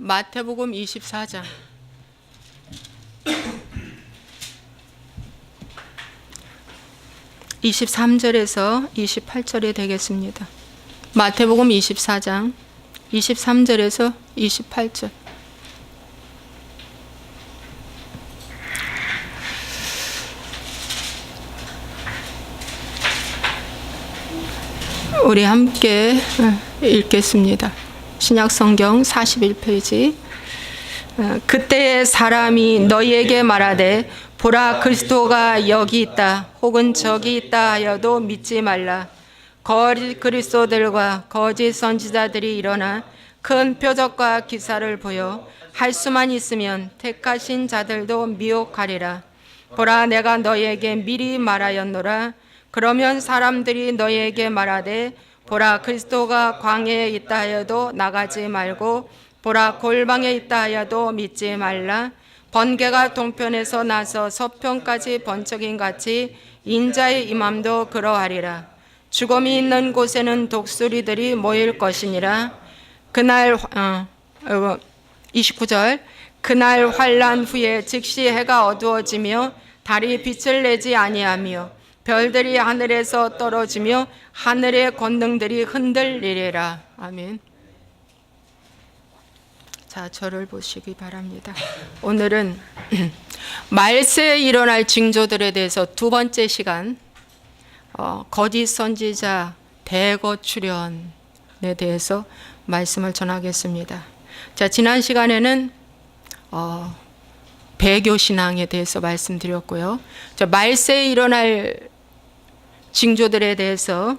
마태복음 24장 23절에서 28절이 되겠습니다. 마태복음 24장 23절에서 28절. 우리 함께 읽겠습니다. 신약성경 41페이지. 그때의 사람이 너희에게 말하되 보라 그리스도가 여기 있다 혹은 저기 있다 하여도 믿지 말라. 거짓 그리스도들과 거짓 선지자들이 일어나 큰 표적과 기사를 보여 할 수만 있으면 택하신 자들도 미혹하리라. 보라 내가 너희에게 미리 말하였노라. 그러면 사람들이 너희에게 말하되 보라 그리스도가 광야에 있다 하여도 나가지 말고 보라 골방에 있다 하여도 믿지 말라. 번개가 동편에서 나서 서편까지 번쩍인 같이 인자의 임함도 그러하리라. 죽음이 있는 곳에는 독수리들이 모일 것이니라. 그날 29절 그날 환난 후에 즉시 해가 어두워지며 달이 빛을 내지 아니하며 별들이 하늘에서 떨어지며 하늘의 권능들이 흔들리리라. 아멘. 자, 저를 보시기 바랍니다. 오늘은 말세에 일어날 징조들에 대해서 두 번째 시간, 거짓 선지자 대거 출현에 대해서 말씀을 전하겠습니다. 자, 지난 시간에는 배교 신앙에 대해서 말씀드렸고요. 자, 말세에 일어날 징조들에 대해서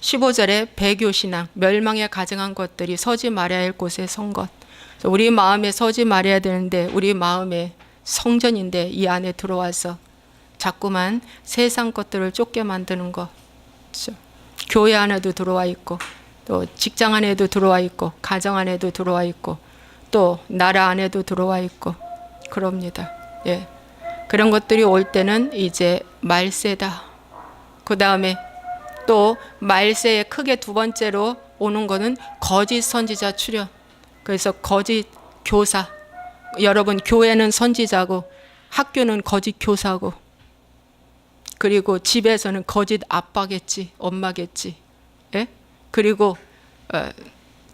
15절에 배교 신앙, 멸망에 가증한 것들이 서지 말아야 할 곳에 선 것. 우리 마음에 서지 말아야 되는데 우리 마음에 성전인데 이 안에 들어와서 자꾸만 세상 것들을 쫓게 만드는 것. 그렇죠? 교회 안에도 들어와 있고 또 직장 안에도 들어와 있고 가정 안에도 들어와 있고 또 나라 안에도 들어와 있고 그럽니다. 예. 그런 것들이 올 때는 이제 말세다. 그 다음에 또 말세에 크게 두 번째로 오는 거는 거짓 선지자 출현. 그래서 거짓 교사. 여러분 교회는 선지자고 학교는 거짓 교사고 그리고 집에서는 거짓 아빠겠지, 엄마겠지. 예? 그리고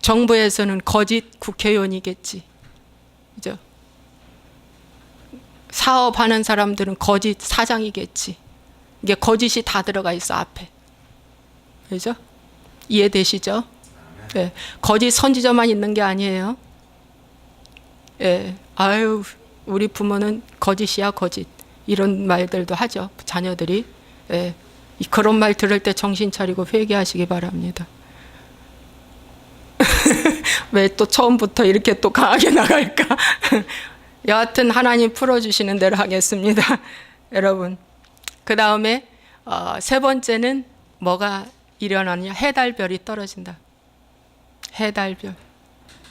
정부에서는 거짓 국회의원이겠지. 그죠? 사업하는 사람들은 거짓 사장이겠지. 이게 거짓이 다 들어가 있어 앞에. 그죠? 이해되시죠? 네. 거짓 선지자만 있는 게 아니에요. 예. 아유, 우리 부모는 거짓이야 거짓. 이런 말들도 하죠. 자녀들이. 예. 그런 말 들을 때 정신 차리고 회개하시기 바랍니다. 왜 또 처음부터 이렇게 또 강하게 나갈까? 여하튼 하나님 풀어주시는 대로 하겠습니다. 여러분. 그 다음에 세 번째는 뭐가 일어나느냐? 해달별이 떨어진다. 해달별.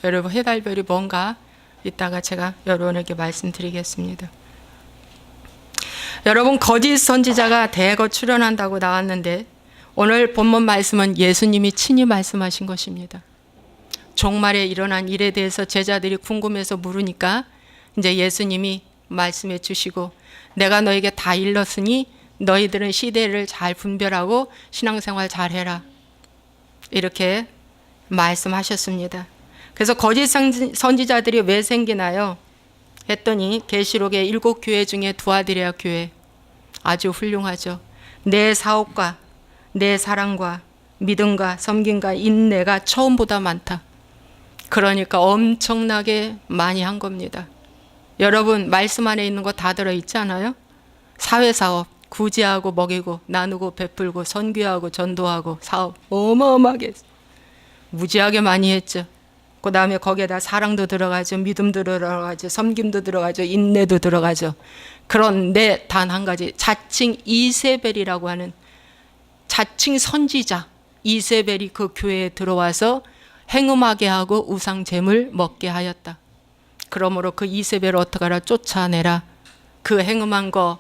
여러분 해달별이 뭔가 이따가 제가 여러분에게 말씀드리겠습니다. 여러분 거짓 선지자가 대거 출현한다고 나왔는데 오늘 본문 말씀은 예수님이 친히 말씀하신 것입니다. 종말에 일어난 일에 대해서 제자들이 궁금해서 물으니까 이제 예수님이 말씀해 주시고 내가 너에게 다 일렀으니 너희들은 시대를 잘 분별하고 신앙생활 잘 해라. 이렇게 말씀하셨습니다. 그래서 거짓 선지자들이 왜 생기나요? 했더니 계시록의 7교회 중에 두아디레아 교회 아주 훌륭하죠. 내 사업과 내 사랑과 믿음과 섬김과 인내가 처음보다 많다. 그러니까 엄청나게 많이 한 겁니다. 여러분 말씀 안에 있는 거 다 들어있지 않아요? 사회사업 구제하고 먹이고 나누고 베풀고 선교하고 전도하고 사업 어마어마하게 무지하게 많이 했죠. 그 다음에 거기에다 사랑도 들어가죠. 믿음도 들어가죠. 섬김도 들어가죠. 인내도 들어가죠. 그런데 단 한 가지 자칭 이세벨이라고 하는 자칭 선지자 이세벨이 그 교회에 들어와서 행음하게 하고 우상 제물 먹게 하였다. 그러므로 그 이세벨을 어떻게 하라? 쫓아내라. 그 행음한 거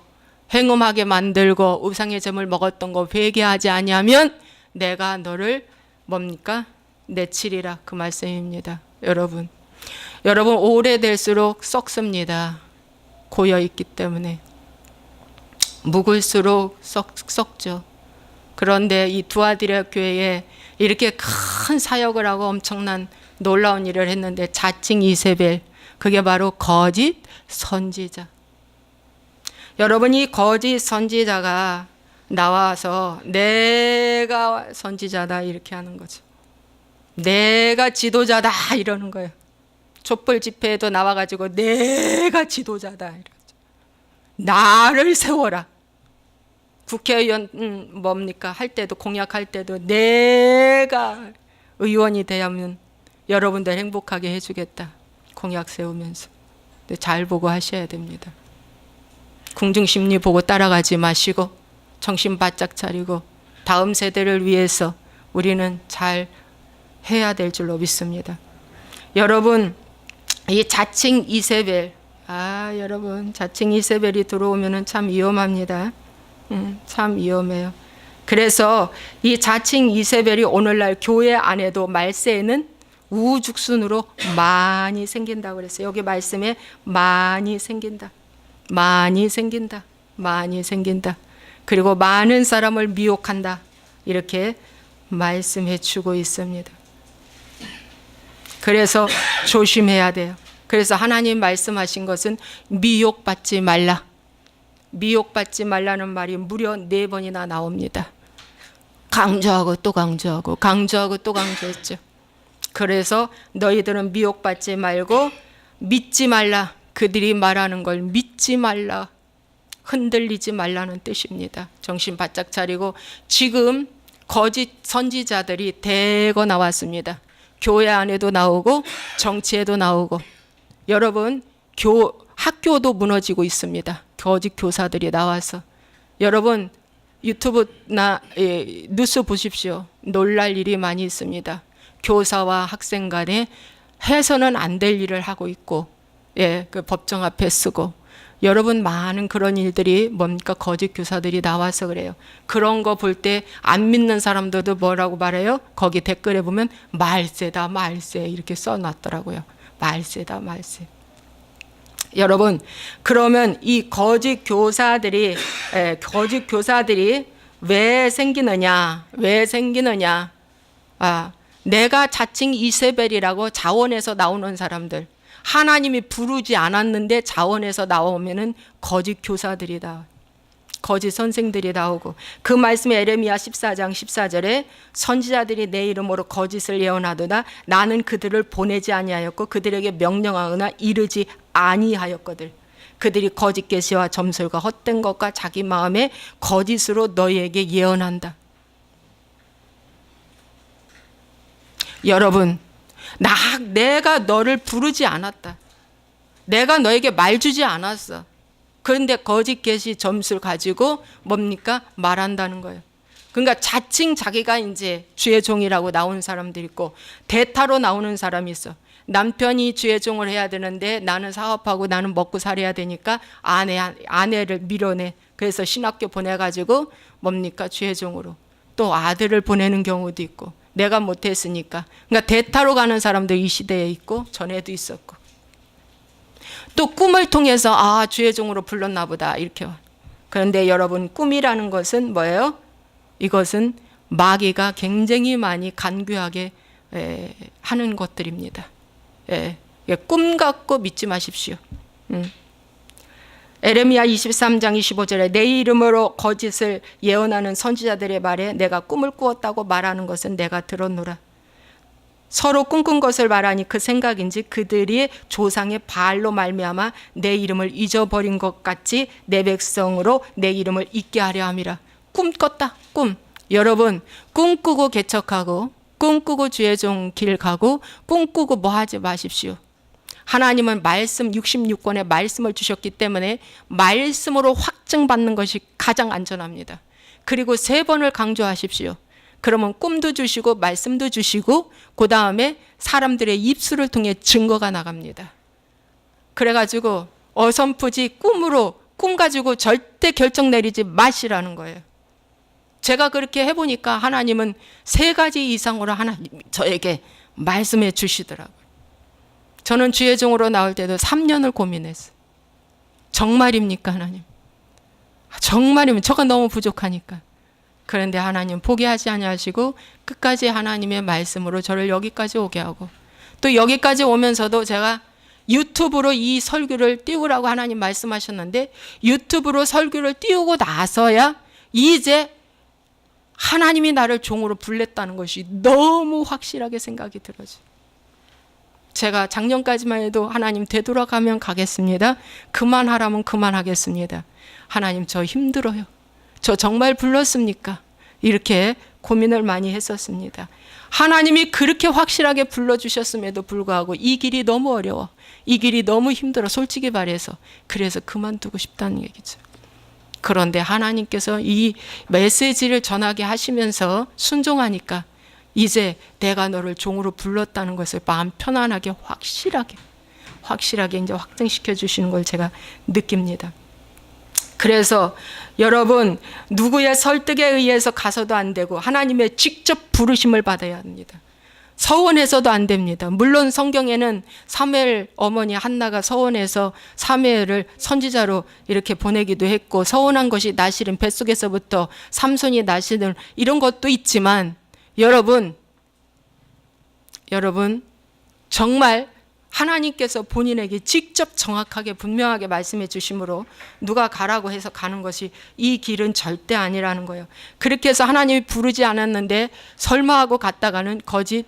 행음하게 만들고 우상의 제물 먹었던 거 회개하지 아니하면 내가 너를 뭡니까? 내치리라 그 말씀입니다. 여러분 여러분, 오래될수록 썩습니다. 고여있기 때문에. 묵을수록 썩죠. 그런데 이 두아디라 교회에 이렇게 큰 사역을 하고 엄청난 놀라운 일을 했는데 자칭 이세벨, 그게 바로 거짓 선지자. 여러분, 이 거짓 선지자가 나와서 내가 선지자다 이렇게 하는 거죠. 내가 지도자다 이러는 거예요. 촛불 집회에도 나와가지고 내가 지도자다 이러죠. 나를 세워라. 국회의원 뭡니까? 할 때도 공약할 때도 내가 의원이 되면 여러분들 행복하게 해주겠다. 공약 세우면서. 근데 잘 보고 하셔야 됩니다. 궁중심리 보고 따라가지 마시고 정신 바짝 차리고 다음 세대를 위해서 우리는 잘 해야 될 줄로 믿습니다. 여러분, 이 자칭 이세벨, 여러분, 자칭 이세벨이 들어오면은 참 위험합니다. 참 위험해요. 그래서 이 자칭 이세벨이 오늘날 교회 안에도 말세에는 우죽순으로 많이 생긴다고 그랬어요. 여기 말씀에 많이 생긴다. 많이 생긴다. 많이 생긴다. 그리고 많은 사람을 미혹한다. 이렇게 말씀해 주고 있습니다. 그래서 조심해야 돼요. 그래서 하나님 말씀하신 것은 미혹받지 말라. 미혹받지 말라는 말이 무려 4번이나 나옵니다. 강조하고 또 강조하고 강조하고 또 강조했죠. 그래서 너희들은 미혹받지 말고 믿지 말라. 그들이 말하는 걸 믿지 말라. 흔들리지 말라는 뜻입니다. 정신 바짝 차리고 지금 거짓 선지자들이 대거 나왔습니다. 교회 안에도 나오고 정치에도 나오고 여러분 학교도 무너지고 있습니다. 거짓 교사들이 나와서 여러분 유튜브나 뉴스 보십시오. 놀랄 일이 많이 있습니다. 교사와 학생 간에 해서는 안 될 일을 하고 있고 그 법정 앞에 쓰고 여러분 많은 그런 일들이 뭡니까? 거짓 교사들이 나와서 그래요. 그런 거 볼 때 안 믿는 사람들도 뭐라고 말해요? 거기 댓글에 보면 말세다 말세 이렇게 써놨더라고요. 말세다 말세. 여러분, 그러면 이 거짓 교사들이 왜 생기느냐? 왜 생기느냐? 내가 자칭 이세벨이라고 자원에서 나오는 사람들, 하나님이 부르지 않았는데 자원에서 나오면은 거짓 교사들이다. 거짓 선생들이 나오고 그 말씀에 에레미야 14장 14절에 선지자들이 내 이름으로 거짓을 예언하도다 나는 그들을 보내지 아니하였고 그들에게 명령하거나 이르지 아니하였거들 그들이 거짓 계시와 점술과 헛된 것과 자기 마음에 거짓으로 너희에게 예언한다. 여러분, 내가 너를 부르지 않았다. 내가 너에게 말 주지 않았어. 그런데 거짓 계시 점수를 가지고 뭡니까? 말한다는 거예요. 그러니까 자칭 자기가 이제 주의 종이라고 나오는 사람도 있고 대타로 나오는 사람이 있어. 남편이 주의 종을 해야 되는데 나는 사업하고 나는 먹고 살아야 되니까 아내를 밀어내. 그래서 신학교 보내가지고 뭡니까? 주의 종으로. 또 아들을 보내는 경우도 있고 내가 못했으니까. 그러니까 대타로 가는 사람도 이 시대에 있고 전에도 있었고. 또 꿈을 통해서 주의 종으로 불렀나 보다 이렇게. 그런데 여러분 꿈이라는 것은 뭐예요? 이것은 마귀가 굉장히 많이 간교하게 하는 것들입니다. 꿈 갖고 믿지 마십시오. 에레미야 23장 25절에 내 이름으로 거짓을 예언하는 선지자들의 말에 내가 꿈을 꾸었다고 말하는 것은 내가 들었노라. 서로 꿈꾼 것을 말하니 그 생각인지 그들이 조상의 바알로 말미암아 내 이름을 잊어버린 것 같이 내 백성으로 내 이름을 잊게 하려 함이라. 꿈 꿨다. 꿈. 여러분 꿈꾸고 개척하고 꿈꾸고 주의 종 길 가고 꿈꾸고 뭐 하지 마십시오. 하나님은 말씀 66권의 말씀을 주셨기 때문에 말씀으로 확증받는 것이 가장 안전합니다. 그리고 3번을 강조하십시오. 그러면 꿈도 주시고 말씀도 주시고 그 다음에 사람들의 입술을 통해 증거가 나갑니다. 그래가지고 어설프지 꿈 가지고 절대 결정 내리지 마시라는 거예요. 제가 그렇게 해보니까 하나님은 3가지 이상으로 하나님 저에게 말씀해 주시더라고요. 저는 주의 종으로 나올 때도 3년을 고민했어요. 정말입니까, 하나님? 정말이면 저가 너무 부족하니까. 그런데 하나님 포기하지 아니하시고 끝까지 하나님의 말씀으로 저를 여기까지 오게 하고, 또 여기까지 오면서도 제가 유튜브로 이 설교를 띄우라고 하나님 말씀하셨는데, 유튜브로 설교를 띄우고 나서야 이제 하나님이 나를 종으로 불렀다는 것이 너무 확실하게 생각이 들어져요. 제가 작년까지만 해도 하나님 되돌아가면 가겠습니다. 그만하라면 그만하겠습니다. 하나님 저 힘들어요. 저 정말 불렀습니까? 이렇게 고민을 많이 했었습니다. 하나님이 그렇게 확실하게 불러주셨음에도 불구하고 이 길이 너무 어려워. 이 길이 너무 힘들어. 솔직히 말해서. 그래서 그만두고 싶다는 얘기죠. 그런데 하나님께서 이 메시지를 전하게 하시면서 순종하니까 이제 내가 너를 종으로 불렀다는 것을 마음 편안하게 확실하게 이제 확증시켜 주시는 걸 제가 느낍니다. 그래서 여러분, 누구의 설득에 의해서 가서도 안 되고 하나님의 직접 부르심을 받아야 합니다. 서원해서도 안 됩니다. 물론 성경에는 사무엘 어머니 한나가 서원해서 사무엘을 선지자로 이렇게 보내기도 했고, 서원한 것이 나실은 뱃속에서부터 삼손이 나실은 이런 것도 있지만, 여러분 정말 하나님께서 본인에게 직접 정확하게 분명하게 말씀해 주심으로 누가 가라고 해서 가는 것이 이 길은 절대 아니라는 거예요. 그렇게 해서 하나님이 부르지 않았는데 설마 하고 갔다가는 거짓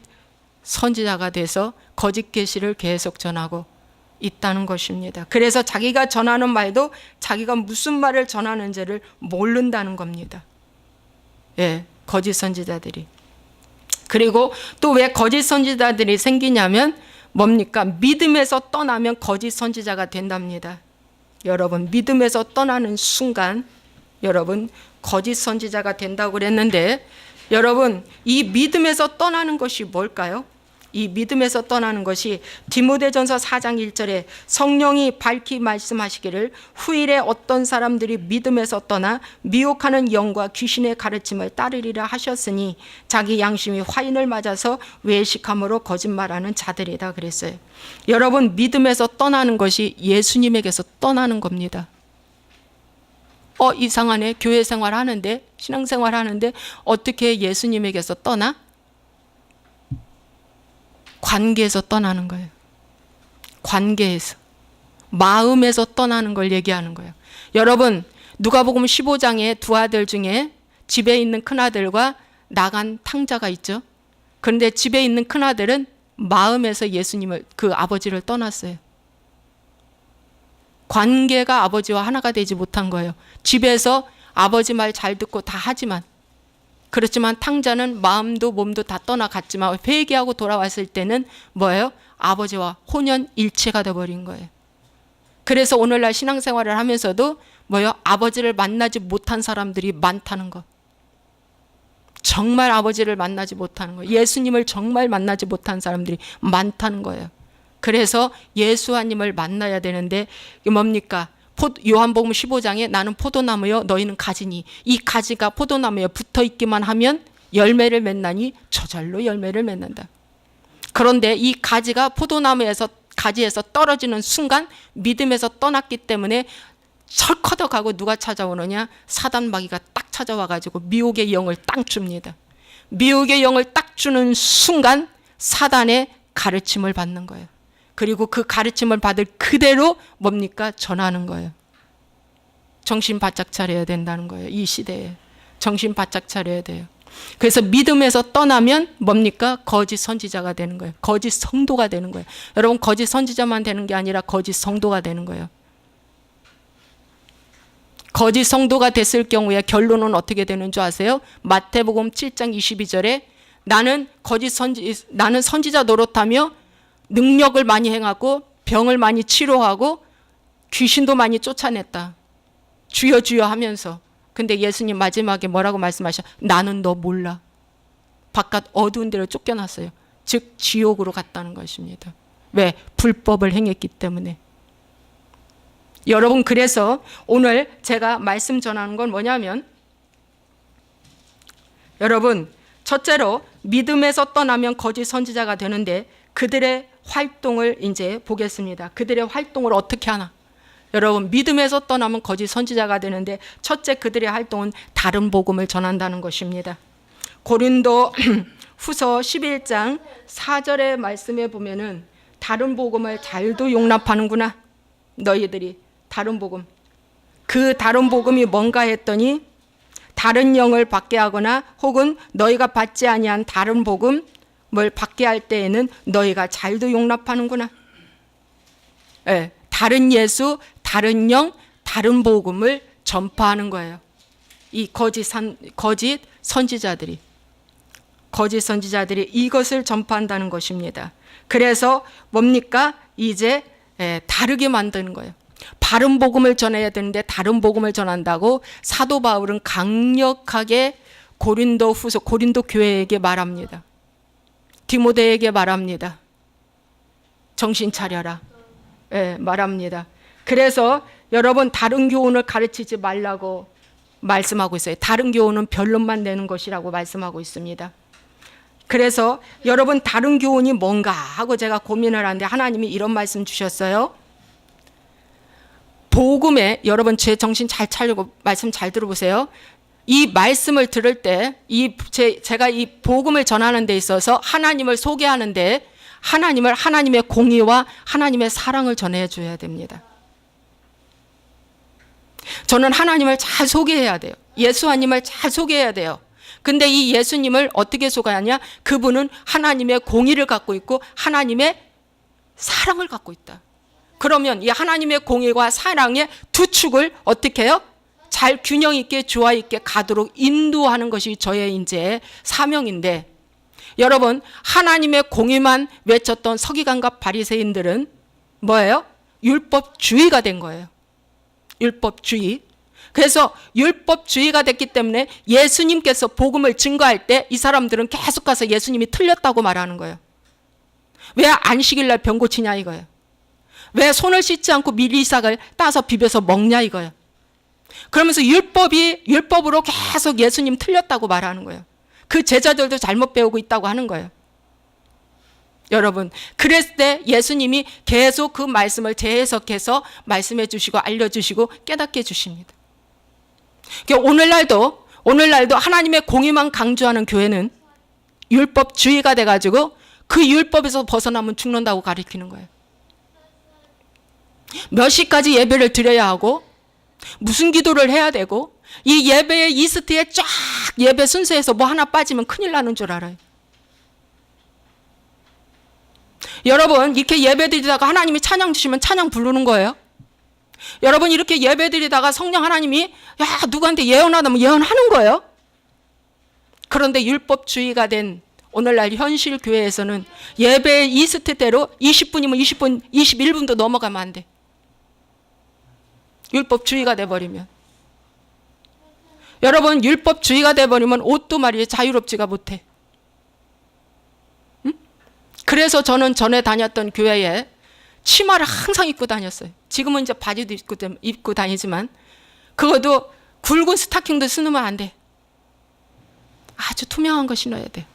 선지자가 돼서 거짓 계시를 계속 전하고 있다는 것입니다. 그래서 자기가 전하는 말도 자기가 무슨 말을 전하는지를 모른다는 겁니다. 예, 거짓 선지자들이. 그리고 또 왜 거짓 선지자들이 생기냐면 뭡니까? 믿음에서 떠나면 거짓 선지자가 된답니다. 여러분, 믿음에서 떠나는 순간 여러분 거짓 선지자가 된다고 그랬는데, 여러분 이 믿음에서 떠나는 것이 뭘까요? 이 믿음에서 떠나는 것이 디모데전서 4장 1절에 성령이 밝히 말씀하시기를 후일에 어떤 사람들이 믿음에서 떠나 미혹하는 영과 귀신의 가르침을 따르리라 하셨으니 자기 양심이 화인을 맞아서 외식함으로 거짓말하는 자들이다 그랬어요. 여러분, 믿음에서 떠나는 것이 예수님에게서 떠나는 겁니다. 이상하네. 교회 생활 하는데, 신앙생활 하는데 어떻게 예수님에게서 떠나? 관계에서 떠나는 거예요. 관계에서. 마음에서 떠나는 걸 얘기하는 거예요. 여러분, 누가복음 15장에 두 아들 중에 집에 있는 큰아들과 나간 탕자가 있죠. 그런데 집에 있는 큰아들은 마음에서 예수님을, 그 아버지를 떠났어요. 관계가 아버지와 하나가 되지 못한 거예요. 집에서 아버지 말 잘 듣고 다 하지만, 그렇지만 탕자는 마음도 몸도 다 떠나갔지만 회개하고 돌아왔을 때는 뭐예요? 아버지와 혼연일체가 되어버린 거예요. 그래서 오늘날 신앙생활을 하면서도 뭐예요? 아버지를 만나지 못한 사람들이 많다는 거. 정말 아버지를 만나지 못하는 거예요. 예수님을 정말 만나지 못한 사람들이 많다는 거예요. 그래서 예수님을 만나야 되는데 뭡니까? 요한복음 15장에 나는 포도나무여 너희는 가지니 이 가지가 포도나무에 붙어있기만 하면 열매를 맺나니 저절로 열매를 맺는다. 그런데 이 가지가 포도나무에서 가지에서 떨어지는 순간 믿음에서 떠났기 때문에 철커덕하고 누가 찾아오느냐? 사단 마귀가 딱 찾아와가지고 미혹의 영을 딱 줍니다. 미혹의 영을 딱 주는 순간 사단의 가르침을 받는 거예요. 그리고 그 가르침을 받을 그대로 뭡니까? 전하는 거예요. 정신 바짝 차려야 된다는 거예요. 이 시대에 정신 바짝 차려야 돼요. 그래서 믿음에서 떠나면 뭡니까? 거짓 선지자가 되는 거예요. 거짓 성도가 되는 거예요. 여러분, 거짓 선지자만 되는 게 아니라 거짓 성도가 되는 거예요. 거짓 성도가 됐을 경우에 결론은 어떻게 되는 줄 아세요? 마태복음 7장 22절에 나는 선지자 노릇하며 능력을 많이 행하고 병을 많이 치료하고 귀신도 많이 쫓아냈다. 주여 주여 하면서. 근데 예수님 마지막에 뭐라고 말씀하셔? 나는 너 몰라. 바깥 어두운 데로 쫓겨났어요. 즉 지옥으로 갔다는 것입니다. 왜? 불법을 행했기 때문에. 여러분, 그래서 오늘 제가 말씀 전하는 건 뭐냐면, 여러분, 첫째로 믿음에서 떠나면 거짓 선지자가 되는데 그들의 활동을 이제 보겠습니다. 그들의 활동을 어떻게 하나? 여러분, 믿음에서 떠나면 거짓 선지자가 되는데 첫째, 그들의 활동은 다른 복음을 전한다는 것입니다. 고린도 후서 11장 4절의 말씀에 보면은 다른 복음을 잘도 용납하는구나. 너희들이 다른 복음. 그 다른 복음이 뭔가 했더니 다른 영을 받게 하거나 혹은 너희가 받지 아니한 다른 복음을 받게 할 때에는 너희가 잘도 용납하는구나. 예, 다른 예수, 다른 영, 다른 복음을 전파하는 거예요. 이 거짓 선지자들이 이것을 전파한다는 것입니다. 그래서 뭡니까? 이제 다르게 만드는 거예요. 바른 복음을 전해야 되는데 다른 복음을 전한다고 사도 바울은 강력하게 고린도 교회에게 말합니다. 디모데에게 말합니다. 정신 차려라. 말합니다. 그래서 여러분, 다른 교훈을 가르치지 말라고 말씀하고 있어요. 다른 교훈은 변론만 내는 것이라고 말씀하고 있습니다. 그래서 여러분, 다른 교훈이 뭔가 하고 제가 고민을 하는데 하나님이 이런 말씀 주셨어요. 복음에, 여러분 제 정신 잘 차리고 말씀 잘 들어보세요. 이 말씀을 들을 때 제가 이 복음을 전하는 데 있어서 하나님을 소개하는데 하나님의 공의와 하나님의 사랑을 전해줘야 됩니다. 저는 하나님을 잘 소개해야 돼요. 예수님을 잘 소개해야 돼요. 근데 이 예수님을 어떻게 소개하냐? 그분은 하나님의 공의를 갖고 있고 하나님의 사랑을 갖고 있다. 그러면 이 하나님의 공의와 사랑의 두 축을 어떻게 해요? 잘 균형 있게 조화 있게 가도록 인도하는 것이 저의 이제 사명인데, 여러분, 하나님의 공의만 외쳤던 서기관과 바리새인들은 뭐예요? 율법주의가 된 거예요. 율법주의. 그래서 율법주의가 됐기 때문에 예수님께서 복음을 증거할 때 이 사람들은 계속 가서 예수님이 틀렸다고 말하는 거예요. 왜 안식일 날 병 고치냐 이거예요. 왜 손을 씻지 않고 밀이삭을 따서 비벼서 먹냐 이거예요. 그러면서 율법으로 계속 예수님 틀렸다고 말하는 거예요. 그 제자들도 잘못 배우고 있다고 하는 거예요. 여러분, 그랬을 때 예수님이 계속 그 말씀을 재해석해서 말씀해 주시고 알려주시고 깨닫게 해주십니다. 오늘날도 하나님의 공의만 강조하는 교회는 율법주의가 돼가지고 그 율법에서 벗어나면 죽는다고 가르치는 거예요. 몇 시까지 예배를 드려야 하고 무슨 기도를 해야 되고 이 예배의 이스트에 쫙 예배 순서에서 뭐 하나 빠지면 큰일 나는 줄 알아요. 여러분, 이렇게 예배 드리다가 하나님이 찬양 주시면 찬양 부르는 거예요. 여러분, 이렇게 예배 드리다가 성령 하나님이 누구한테 예언하다면 예언하는 거예요. 그런데 율법주의가 된 오늘날 현실 교회에서는 예배의 이스트대로 20분이면 20분, 21분도 넘어가면 안 돼. 율법주의가 돼버리면. 여러분, 율법주의가 돼버리면 옷도 말이에요. 자유롭지가 못해. 응? 그래서 저는 전에 다녔던 교회에 치마를 항상 입고 다녔어요. 지금은 이제 바지도 입고 다니지만 그것도 굵은 스타킹도 신으면 안 돼. 아주 투명한 거 신어야 돼.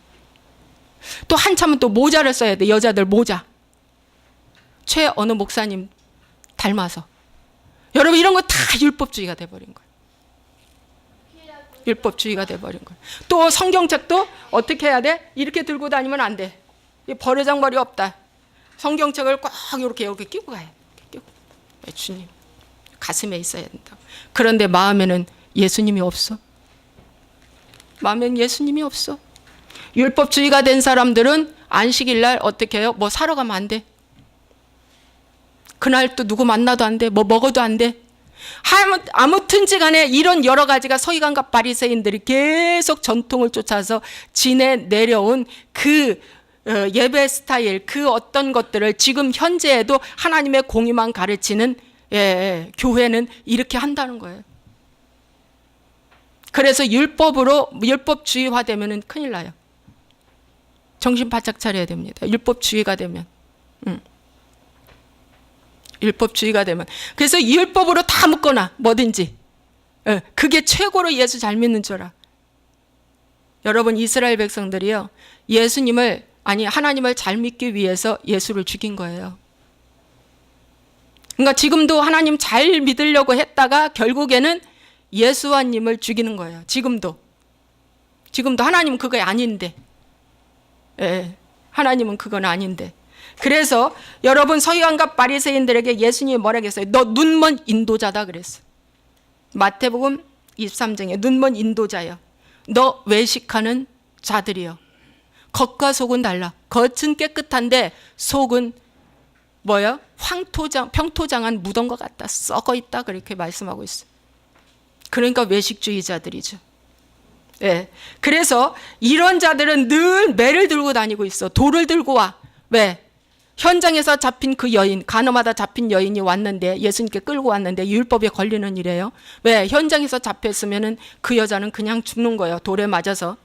또 한참은 또 모자를 써야 돼. 여자들 모자. 최 어느 목사님 닮아서. 여러분, 이런 거 다 율법주의가 돼버린 거예요. 율법주의가 돼버린 거예요. 또 성경책도 어떻게 해야 돼? 이렇게 들고 다니면 안 돼. 버르장머리 없다. 성경책을 꼭 이렇게 끼고 가요. 주님 가슴에 있어야 된다. 그런데 마음에는 예수님이 없어. 마음에는 예수님이 없어. 율법주의가 된 사람들은 안식일 날 어떻게 해요? 뭐 사러 가면 안 돼. 그날 또 누구 만나도 안 돼. 뭐 먹어도 안 돼. 아무튼지 간에 이런 여러 가지가 서기관과 바리새인들이 계속 전통을 쫓아서 지내 내려온 그 예배 스타일, 그 어떤 것들을 지금 현재에도 하나님의 공의만 가르치는 교회는 이렇게 한다는 거예요. 그래서 율법주의화 되면은 큰일 나요. 정신 바짝 차려야 됩니다. 율법주의가 되면. 율법주의가 되면. 그래서 율법으로 다 묶거나 뭐든지. 그게 최고로 예수 잘 믿는 줄 알아. 여러분, 이스라엘 백성들이요, 예수님을 아니 하나님을 잘 믿기 위해서 예수를 죽인 거예요. 그러니까 지금도 하나님 잘 믿으려고 했다가 결국에는 예수와님을 죽이는 거예요. 지금도 하나님은 그거 아닌데, 예, 하나님은 그건 아닌데. 그래서 여러분 서기관과 바리새인들에게 예수님이 뭐라고 했어요? 너 눈먼 인도자다 그랬어. 마태복음 23장에 눈먼 인도자여, 너 외식하는 자들이여. 겉과 속은 달라. 겉은 깨끗한데 속은 뭐야? 평토장한 무덤과 같다. 썩어 있다. 그렇게 말씀하고 있어요. 그러니까 외식주의자들이죠. 예. 그래서 이런 자들은 늘 매를 들고 다니고 있어. 돌을 들고 와. 왜? 현장에서 잡힌 그 여인, 간음하다 잡힌 여인이 왔는데, 예수님께 끌고 왔는데 율법에 걸리는 일이에요. 왜? 현장에서 잡혔으면은 그 여자는 그냥 죽는 거예요. 돌에 맞아서.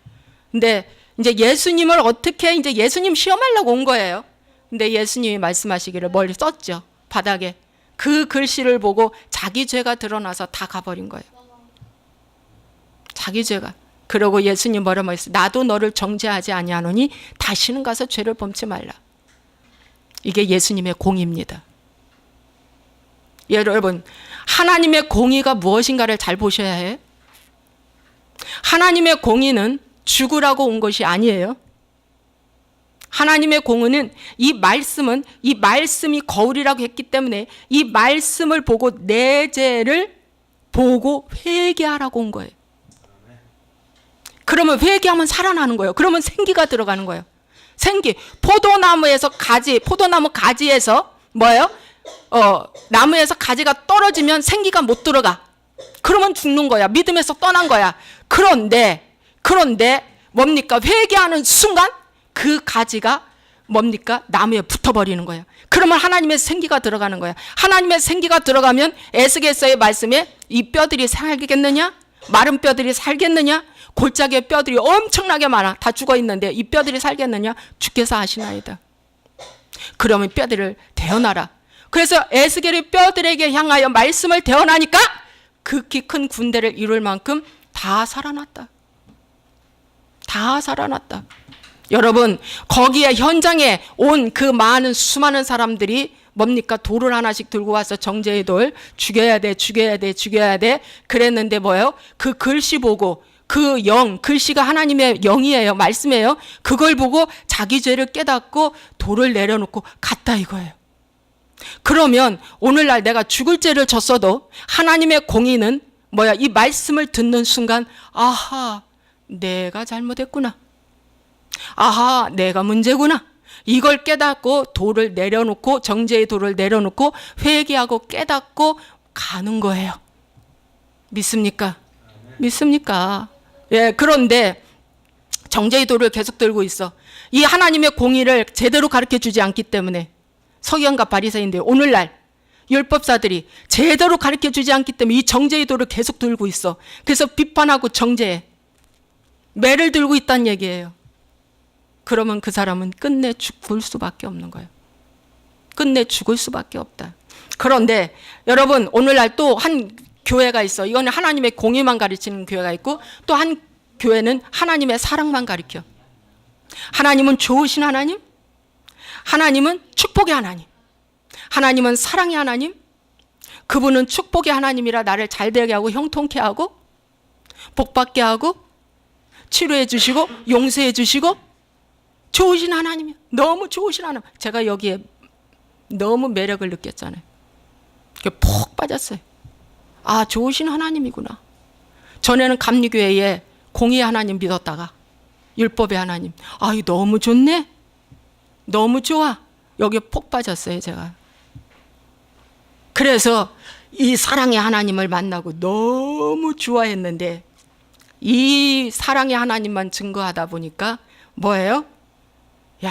근데 이제 예수님을 어떻게 이제 예수님 시험하려고 온 거예요. 근데 예수님이 말씀하시기를 뭘 썼죠. 바닥에. 그 글씨를 보고 자기 죄가 드러나서 다 가버린 거예요. 자기 죄가. 그러고 예수님 뭐라고 했어요? 나도 너를 정죄하지 아니하노니 다시는 가서 죄를 범치 말라. 이게 예수님의 공의입니다. 여러분, 하나님의 공의가 무엇인가를 잘 보셔야 해. 하나님의 공의는 죽으라고 온 것이 아니에요. 하나님의 공의는 이 말씀이 거울이라고 했기 때문에 이 말씀을 보고 내 죄를 보고 회개하라고 온 거예요. 그러면 회개하면 살아나는 거예요. 그러면 생기가 들어가는 거예요. 생기. 포도나무 가지에서 뭐예요? 나무에서 가지가 떨어지면 생기가 못 들어가. 그러면 죽는 거야. 믿음에서 떠난 거야. 그런데 뭡니까? 회개하는 순간 그 가지가 뭡니까? 나무에 붙어버리는 거예요. 그러면 하나님의 생기가 들어가는 거예요. 하나님의 생기가 들어가면 에스겔서의 말씀에 이 뼈들이 살겠느냐? 마른 뼈들이 살겠느냐? 골짜기에 뼈들이 엄청나게 많아. 다 죽어 있는데 이 뼈들이 살겠느냐? 주께서 아시나이다. 그러면 뼈들을 대어나라. 그래서 에스겔이 뼈들에게 향하여 말씀을 대어나니까 극히 큰 군대를 이룰 만큼 다 살아났다. 다 살아났다. 여러분, 거기에 현장에 온 그 많은 수많은 사람들이 뭡니까? 돌을 하나씩 들고 와서 정죄의 돌, 죽여야 돼. 그랬는데 뭐예요? 그 글씨 보고 그 글씨가 하나님의 영이에요. 말씀이에요. 그걸 보고 자기 죄를 깨닫고 돌을 내려놓고 갔다 이거예요. 그러면 오늘날 내가 죽을 죄를 졌어도 하나님의 공의는 뭐야? 이 말씀을 듣는 순간 아하, 내가 잘못했구나. 아하, 내가 문제구나. 이걸 깨닫고 돌을 내려놓고 정죄의 돌을 내려놓고 회개하고 깨닫고 가는 거예요. 믿습니까? 믿습니까? 예, 그런데 정죄의 돌을 계속 들고 있어. 이 하나님의 공의를 제대로 가르쳐 주지 않기 때문에 서기관과 바리새인들 오늘날 율법사들이 제대로 가르쳐 주지 않기 때문에 이 정죄의 돌을 계속 들고 있어. 그래서 비판하고 정죄해. 매를 들고 있다는 얘기예요. 그러면 그 사람은 끝내 죽을 수밖에 없는 거예요. 끝내 죽을 수밖에 없다. 그런데 여러분, 오늘날 또 한 교회가 있어. 이거는 하나님의 공의만 가르치는 교회가 있고 또 한 교회는 하나님의 사랑만 가르쳐. 하나님은 좋으신 하나님, 하나님은 축복의 하나님, 하나님은 사랑의 하나님. 그분은 축복의 하나님이라 나를 잘되게 하고 형통케 하고 복받게 하고 치료해 주시고 용서해 주시고 좋으신 하나님이야. 너무 좋으신 하나님. 제가 여기에 너무 매력을 느꼈잖아요. 푹 빠졌어요. 아, 좋으신 하나님이구나. 전에는 감리교회에 공의 하나님 믿었다가 율법의 하나님. 아, 이거 너무 좋네. 너무 좋아. 여기에 푹 빠졌어요, 제가. 그래서 이 사랑의 하나님을 만나고 너무 좋아했는데 이 사랑의 하나님만 증거하다 보니까 뭐예요? 야,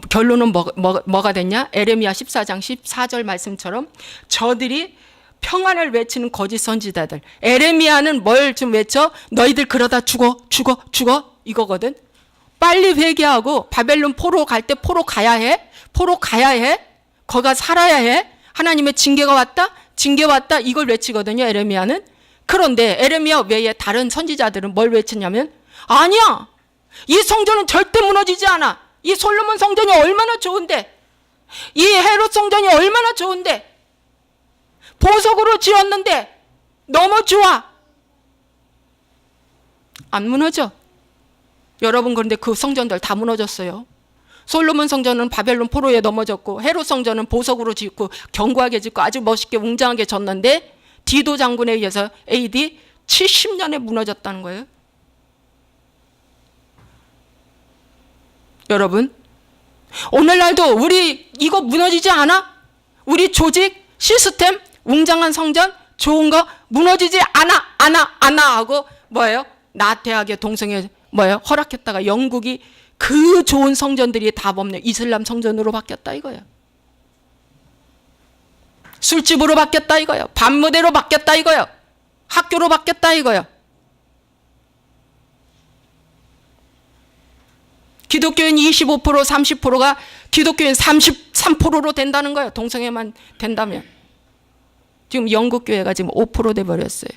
결론은 뭐가 됐냐? 에레미야 14장 14절 말씀처럼 저들이 평안을 외치는 거짓 선지자들. 에레미야는 뭘 좀 외쳐? 너희들 그러다 죽어 이거거든. 빨리 회개하고 바벨론 포로 갈 때 포로 가야 해. 거가 살아야 해. 하나님의 징계가 왔다. 이걸 외치거든요, 에레미야는. 그런데 에레미야 외에 다른 선지자들은 뭘 외치냐면 아니야. 이 성전은 절대 무너지지 않아. 이 솔로몬 성전이 얼마나 좋은데, 이 헤롯 성전이 얼마나 좋은데, 보석으로 지었는데 너무 좋아. 안 무너져. 여러분, 그런데 그 성전들 다 무너졌어요. 솔로몬 성전은 바벨론 포로에 넘어졌고, 헤롯 성전은 보석으로 짓고 견고하게 짓고 아주 멋있게 웅장하게 졌는데 디도 장군에 의해서 AD 70년에 무너졌다는 거예요. 여러분, 오늘날도 우리 이거 무너지지 않아? 우리 조직, 시스템, 웅장한 성전, 좋은 거 무너지지 않아 하고 뭐예요? 나태하게 동성애 뭐예요? 허락했다가 영국이 그 좋은 성전들이 다 없는 이슬람 성전으로 바뀌었다 이거예요. 술집으로 바뀌었다 이거예요. 밤무대로 바뀌었다 이거예요. 학교로 바뀌었다 이거예요. 기독교인 25%, 30%가 기독교인 33%로 된다는 거예요. 동성애만 된다면. 지금 영국 교회가 지금 5% 돼버렸어요.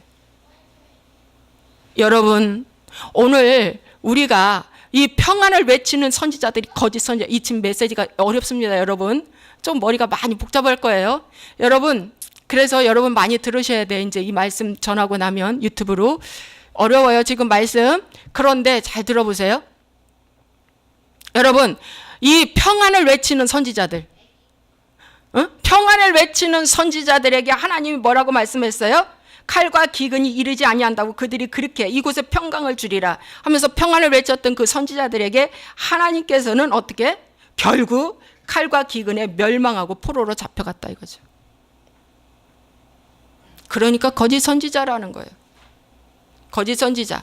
여러분, 오늘 우리가 이 평안을 외치는 선지자들이 거짓 선지자, 이 지금 메시지가 어렵습니다, 여러분. 좀 머리가 많이 복잡할 거예요. 여러분, 그래서 여러분 많이 들으셔야 돼. 이제 이 말씀 전하고 나면 유튜브로. 어려워요, 지금 말씀. 그런데 잘 들어보세요. 여러분, 이 평안을 외치는 선지자들, 평안을 외치는 선지자들에게 하나님이 뭐라고 말씀했어요? 칼과 기근이 이르지 아니한다고 그들이 그렇게 이곳에 평강을 주리라 하면서 평안을 외쳤던 그 선지자들에게 하나님께서는 어떻게? 결국 칼과 기근에 멸망하고 포로로 잡혀갔다 이거죠. 그러니까 거짓 선지자라는 거예요. 거짓 선지자.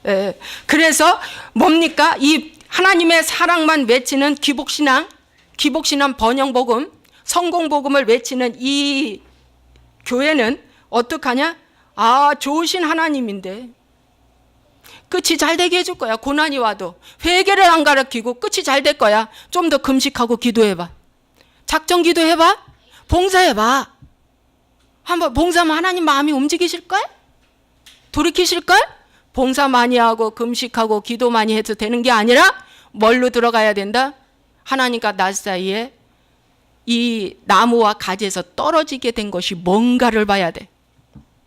예. 그래서 뭡니까? 이 하나님의 사랑만 외치는 기복신앙, 기복신앙 번영복음, 성공복음을 외치는 이 교회는 어떡하냐? 아, 좋으신 하나님인데 끝이 잘 되게 해줄 거야. 고난이 와도 회개를 안 가르치고 끝이 잘 될 거야. 좀 더 금식하고 기도해봐. 작정 기도해봐. 봉사해봐. 한번 봉사하면 하나님 마음이 움직이실걸? 돌이키실걸? 봉사 많이 하고 금식하고 기도 많이 해도 되는 게 아니라 뭘로 들어가야 된다? 하나님과 나 사이에 이 나무와 가지에서 떨어지게 된 것이 뭔가를 봐야 돼.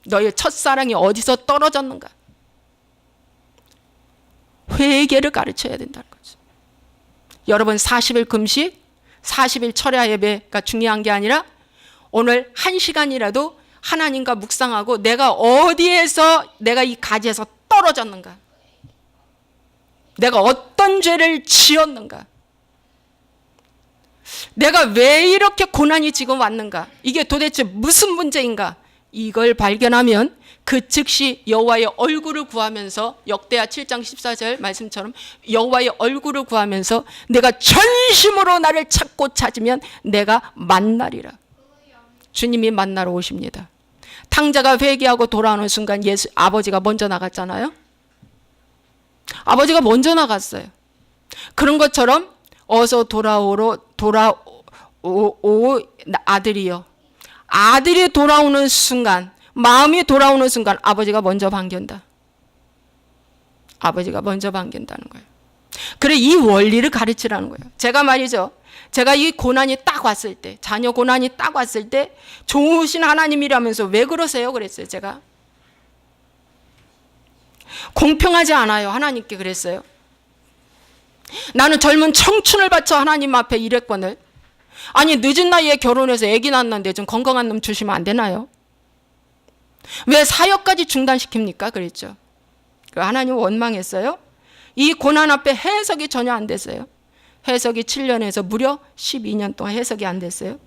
너의 첫사랑이 어디서 떨어졌는가? 회개를 가르쳐야 된다는 거죠. 여러분, 40일 금식, 40일 철야 예배가 중요한 게 아니라 오늘 1시간이라도 하나님과 묵상하고 내가 어디에서 내가 이 가지에서 떨어졌는가? 내가 어떤 죄를 지었는가? 내가 왜 이렇게 고난이 지금 왔는가? 이게 도대체 무슨 문제인가? 이걸 발견하면 그 즉시 여호와의 얼굴을 구하면서 역대하 7장 14절 말씀처럼 여호와의 얼굴을 구하면서 내가 전심으로 나를 찾고 찾으면 내가 만나리라. 주님이 만나러 오십니다. 탕자가 회개하고 돌아오는 순간 아버지가 먼저 나갔잖아요. 아버지가 먼저 나갔어요. 그런 것처럼 어서 돌아오 아들이여. 아들이 돌아오는 순간, 마음이 돌아오는 순간 아버지가 먼저 반긴다. 아버지가 먼저 반긴다는 거예요. 그래, 이 원리를 가르치라는 거예요. 제가 말이죠. 제가 이 고난이 딱 왔을 때, 자녀 고난이 딱 왔을 때 좋으신 하나님이라면서 왜 그러세요? 그랬어요, 제가. 공평하지 않아요. 하나님께 그랬어요. 나는 젊은 청춘을 바쳐 하나님 앞에 일했거늘. 아니, 늦은 나이에 결혼해서 아기 낳았는데 좀 건강한 놈 주시면 안 되나요? 왜 사역까지 중단시킵니까? 그랬죠. 하나님 원망했어요. 이 고난 앞에 해석이 전혀 안 됐어요. 해석이 7년에서 무려 12년 동안 해석이 안 됐어요.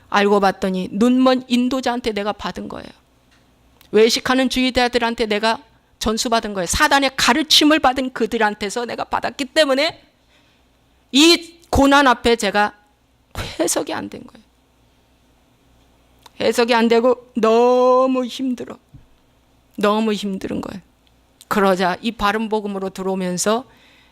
알고 봤더니 눈먼 인도자한테 내가 받은 거예요. 외식하는 주의자들한테 내가 전수받은 거예요. 사단의 가르침을 받은 그들한테서 내가 받았기 때문에 이 고난 앞에 제가 해석이 안 된 거예요. 해석이 안 되고 너무 힘들어. 너무 힘든 거예요. 그러자 이 바른 복음으로 들어오면서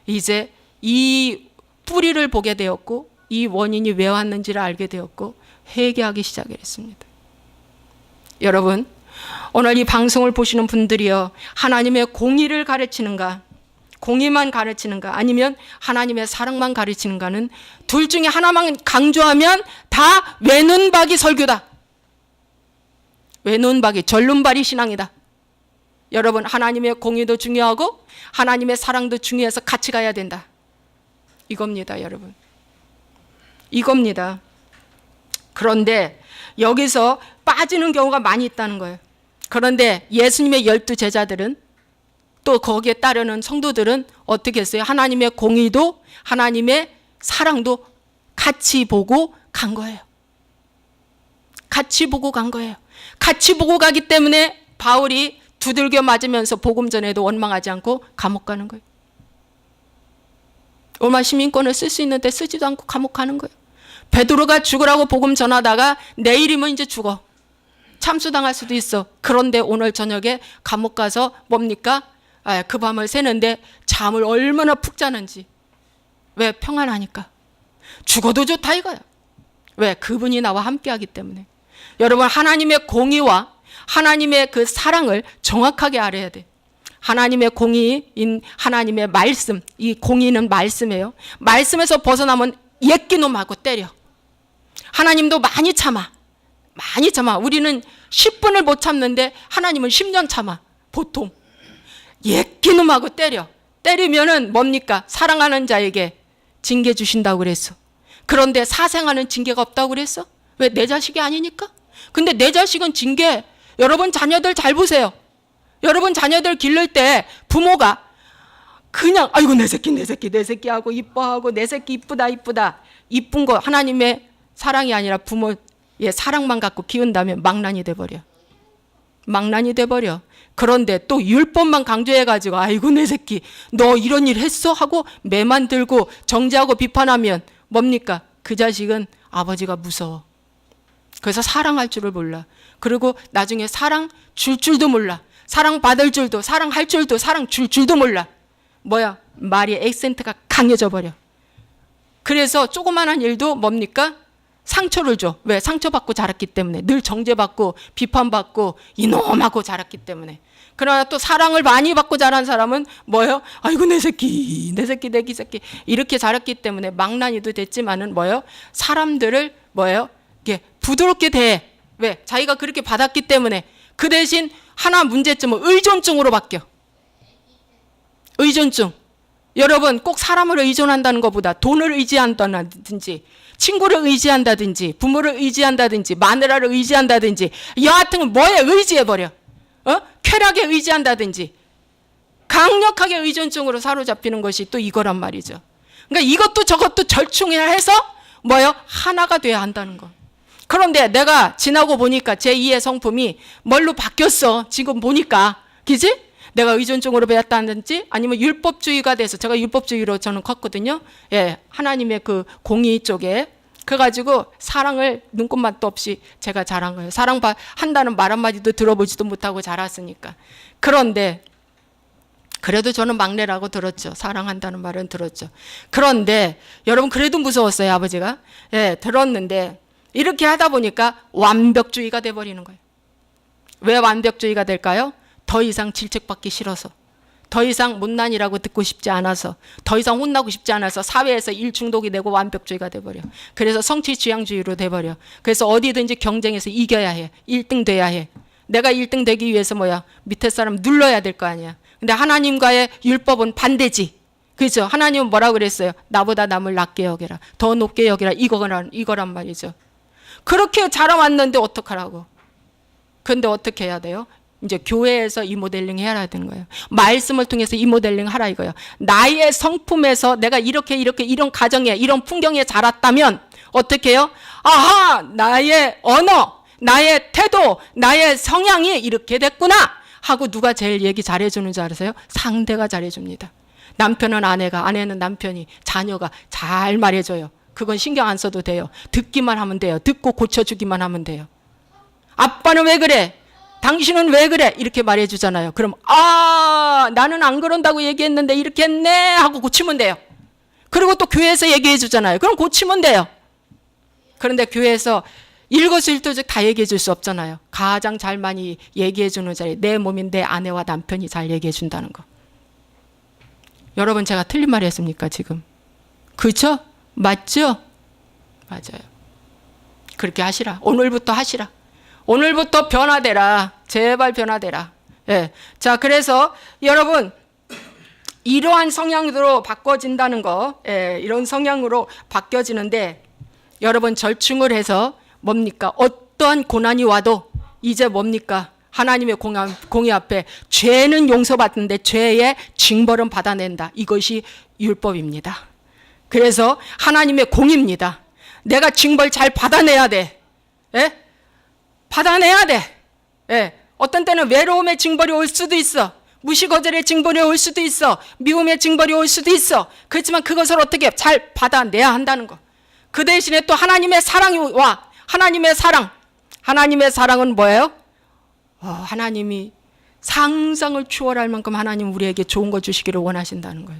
이제 이 뿌리를 보게 되었고 이 원인이 왜 왔는지를 알게 되었고 회개하기 시작했습니다. 여러분, 오늘 이 방송을 보시는 분들이여, 하나님의 공의를 가르치는가, 공의만 가르치는가 아니면 하나님의 사랑만 가르치는가는 둘 중에 하나만 강조하면 다 외눈박이 설교다. 외눈박이, 절눈발이 신앙이다. 여러분, 하나님의 공의도 중요하고 하나님의 사랑도 중요해서 같이 가야 된다. 이겁니다, 여러분. 이겁니다. 그런데 여기서 빠지는 경우가 많이 있다는 거예요. 그런데 예수님의 12제자들은 또 거기에 따르는 성도들은 어떻게 했어요? 하나님의 공의도 하나님의 사랑도 같이 보고 간 거예요. 같이 보고 간 거예요. 같이 보고 가기 때문에 바울이 두들겨 맞으면서 복음 전에도 원망하지 않고 감옥 가는 거예요. 로마 시민권을 쓸 수 있는데 쓰지도 않고 감옥 가는 거예요. 베드로가 죽으라고 복음 전하다가 내일이면 이제 죽어. 참수당할 수도 있어. 그런데 오늘 저녁에 감옥 가서 뭡니까? 그 밤을 새는데 잠을 얼마나 푹 자는지. 왜? 평안하니까. 죽어도 좋다 이거야. 왜? 그분이 나와 함께하기 때문에. 여러분, 하나님의 공의와 하나님의 그 사랑을 정확하게 알아야 돼. 하나님의 공의인 하나님의 말씀, 이 공의는 말씀이에요. 말씀에서 벗어나면 옛기놈하고 때려. 하나님도 많이 참아. 많이 참아. 우리는 10분을 못 참는데 하나님은 10년 참아. 보통. 옛기놈하고 때려. 때리면은 뭡니까? 사랑하는 자에게 징계 주신다고 그랬어. 그런데 사생하는 징계가 없다고 그랬어? 왜? 내 자식이 아니니까? 근데 내 자식은 징계. 여러분 자녀들 잘 보세요. 여러분 자녀들 기를 때 부모가 그냥 아이고 내 새끼 하고 이뻐하고 내 새끼 이쁘다 이쁜 거 하나님의 사랑이 아니라 부모의 사랑만 갖고 키운다면 망난이 돼버려. 망난이 돼버려. 그런데 또 율법만 강조해가지고 아이고 내 새끼 너 이런 일 했어? 하고 매만 들고 정죄하고 비판하면 뭡니까? 그 자식은 아버지가 무서워. 그래서 사랑할 줄을 몰라. 그리고 나중에 사랑 줄 줄도 몰라. 사랑 받을 줄도, 사랑할 줄도, 사랑 줄 줄도 몰라. 뭐야? 말이 액센트가 강해져 버려. 그래서 조그만한 일도 뭡니까? 상처를 줘. 왜? 상처받고 자랐기 때문에. 늘 정죄받고 비판받고 이놈하고 자랐기 때문에. 그러나 또 사랑을 많이 받고 자란 사람은 뭐예요? 아이고 내 새끼 이렇게 자랐기 때문에 망나니도 됐지만은 뭐예요? 사람들을 뭐예요? 이게 부드럽게 대해. 왜? 자기가 그렇게 받았기 때문에. 그 대신 하나 문제점은 의존증으로 바뀌어. 의존증. 여러분 꼭 사람을 의존한다는 것보다 돈을 의지한다든지 친구를 의지한다든지 부모를 의지한다든지 마누라를 의지한다든지 여하튼 뭐에 의지해버려. 쾌락에 의지한다든지 강력하게 의존증으로 사로잡히는 것이 또 이거란 말이죠. 그러니까 이것도 저것도 절충해서 뭐예요? 하나가 돼야 한다는 거. 그런데 내가 지나고 보니까 제2의 성품이 뭘로 바뀌었어. 지금 보니까. 그지? 내가 의존증으로 배웠다든지 아니면 율법주의가 돼서 제가 율법주의로 저는 컸거든요. 예, 하나님의 그 공의 쪽에. 그래가지고 사랑을 눈꼽만도 없이 제가 자란 거예요. 사랑한다는 말 한마디도 들어보지도 못하고 자랐으니까. 그런데 그래도 저는 막내라고 들었죠. 사랑한다는 말은 들었죠. 그런데 여러분 그래도 무서웠어요. 아버지가. 예, 들었는데 이렇게 하다 보니까 완벽주의가 돼버리는 거예요. 왜 완벽주의가 될까요? 더 이상 질책받기 싫어서, 더 이상 못난이라고 듣고 싶지 않아서, 더 이상 혼나고 싶지 않아서 사회에서 일 중독이 되고 완벽주의가 돼버려. 그래서 성취지향주의로 돼버려. 그래서 어디든지 경쟁에서 이겨야 해. 1등 돼야 해. 내가 1등 되기 위해서 뭐야? 밑에 사람 눌러야 될 거 아니야. 근데 하나님과의 율법은 반대지. 그렇죠? 하나님은 뭐라고 그랬어요? 나보다 남을 낮게 여겨라. 더 높게 여겨라. 이거란 말이죠. 그렇게 자라왔는데 어떡하라고. 근데 어떻게 해야 돼요? 이제 교회에서 이 모델링 해야 되는 거예요. 말씀을 통해서 이 모델링 하라 이거예요. 나의 성품에서 내가 이렇게 이런 가정에 이런 풍경에 자랐다면 어떻게 해요? 아하, 나의 언어, 나의 태도, 나의 성향이 이렇게 됐구나 하고 누가 제일 얘기 잘해주는 줄 아세요? 상대가 잘해줍니다. 남편은 아내가, 아내는 남편이, 자녀가 잘 말해줘요. 그건 신경 안 써도 돼요. 듣기만 하면 돼요. 듣고 고쳐주기만 하면 돼요. 아빠는 왜 그래? 당신은 왜 그래? 이렇게 말해주잖아요. 그럼 나는 안 그런다고 얘기했는데 이렇게 했네 하고 고치면 돼요. 그리고 또 교회에서 얘기해 주잖아요. 그럼 고치면 돼요. 그런데 교회에서 일거수일투족 다 얘기해 줄 수 없잖아요. 가장 잘 많이 얘기해 주는 자리, 내 몸인 내 아내와 남편이 잘 얘기해 준다는 거. 여러분 제가 틀린 말 했습니까 지금? 그렇죠? 맞죠? 맞아요. 그렇게 하시라. 오늘부터 하시라. 오늘부터 변화되라. 제발 변화되라. 예. 자, 그래서 여러분 이러한 성향으로 바꿔진다는 거, 예, 이런 성향으로 바뀌어지는데 여러분 절충을 해서 뭡니까? 어떠한 고난이 와도 이제 뭡니까? 하나님의 공의 앞에 죄는 용서받는데 죄의 징벌은 받아낸다. 이것이 율법입니다. 그래서 하나님의 공의입니다. 내가 징벌 잘 받아내야 돼. 예? 받아내야 돼. 예. 어떤 때는 외로움의 징벌이 올 수도 있어. 무시거절의 징벌이 올 수도 있어. 미움의 징벌이 올 수도 있어. 그렇지만 그것을 어떻게 잘 받아내야 한다는 거. 그 대신에 또 하나님의 사랑이 와. 하나님의 사랑. 하나님의 사랑은 뭐예요? 하나님이 상상을 초월할 만큼 하나님 우리에게 좋은 거 주시기를 원하신다는 거예요.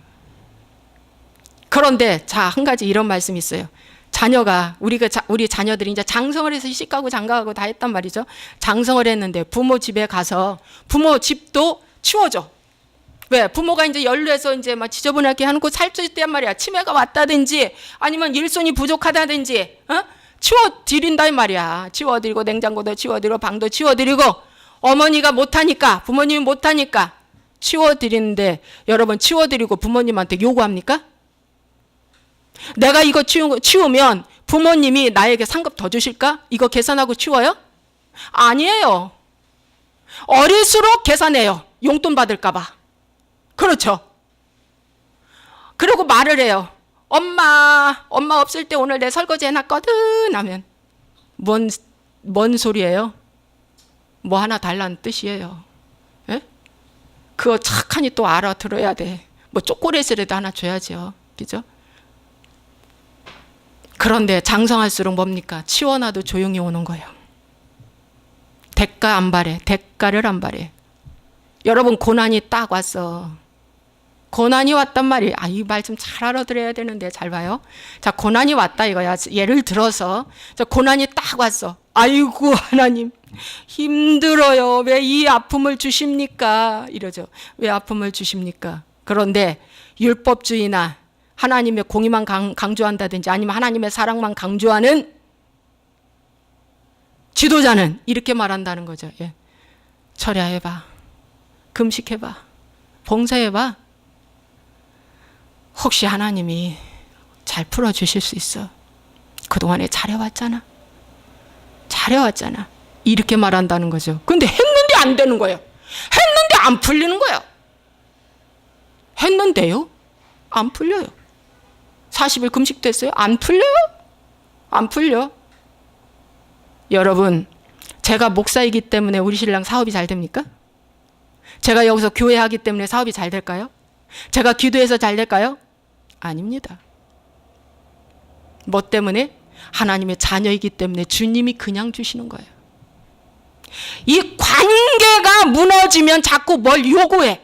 그런데 자, 한 가지 이런 말씀이 있어요. 자녀가 우리 자녀들이 이제 장성을 해서 시집가고 장가가고 다 했단 말이죠. 장성을 했는데 부모 집에 가서 부모 집도 치워줘. 왜? 부모가 이제 연루해서 이제 막 지저분하게 하는 거 살쪄 있단 말이야. 치매가 왔다든지 아니면 일손이 부족하다든지 치워드린다 이 말이야. 치워드리고 냉장고도 치워드리고 방도 치워드리고 어머니가 못하니까 부모님이 못하니까 치워드리는데 여러분 치워드리고 부모님한테 요구합니까? 내가 이거 치우면 부모님이 나에게 상급 더 주실까? 이거 계산하고 치워요? 아니에요. 어릴수록 계산해요. 용돈 받을까 봐. 그렇죠. 그리고 말을 해요. 엄마 없을 때 오늘 내 설거지 해놨거든 하면 뭔 소리예요? 뭐 하나 달라는 뜻이에요. 예? 그거 착하니 또 알아들어야 돼. 뭐 초콜릿이라도 하나 줘야죠. 그죠? 그런데 장성할수록 뭡니까? 치워놔도 조용히 오는 거예요. 대가 안 바래. 대가를 안 바래. 여러분 고난이 딱 왔어. 고난이 왔단 말이에요. 이 말씀 잘 알아들어야 되는데 잘 봐요. 자, 고난이 왔다 이거야. 예를 들어서 자, 고난이 딱 왔어. 아이고 하나님 힘들어요. 왜 이 아픔을 주십니까? 이러죠. 왜 아픔을 주십니까? 그런데 율법주의나 하나님의 공의만 강조한다든지 아니면 하나님의 사랑만 강조하는 지도자는 이렇게 말한다는 거죠. 예. 철야해봐. 금식해봐. 봉사해봐. 혹시 하나님이 잘 풀어주실 수 있어. 그동안에 잘해왔잖아. 잘해왔잖아. 이렇게 말한다는 거죠. 근데 했는데 안 되는 거예요. 했는데 안 풀리는 거예요. 했는데요? 안 풀려요. 40일 금식됐어요? 안 풀려요? 안 풀려. 여러분, 제가 목사이기 때문에 우리 신랑 사업이 잘 됩니까? 제가 여기서 교회하기 때문에 사업이 잘 될까요? 제가 기도해서 잘 될까요? 아닙니다. 뭐 때문에? 하나님의 자녀이기 때문에 주님이 그냥 주시는 거예요. 이 관계가 무너지면 자꾸 뭘 요구해.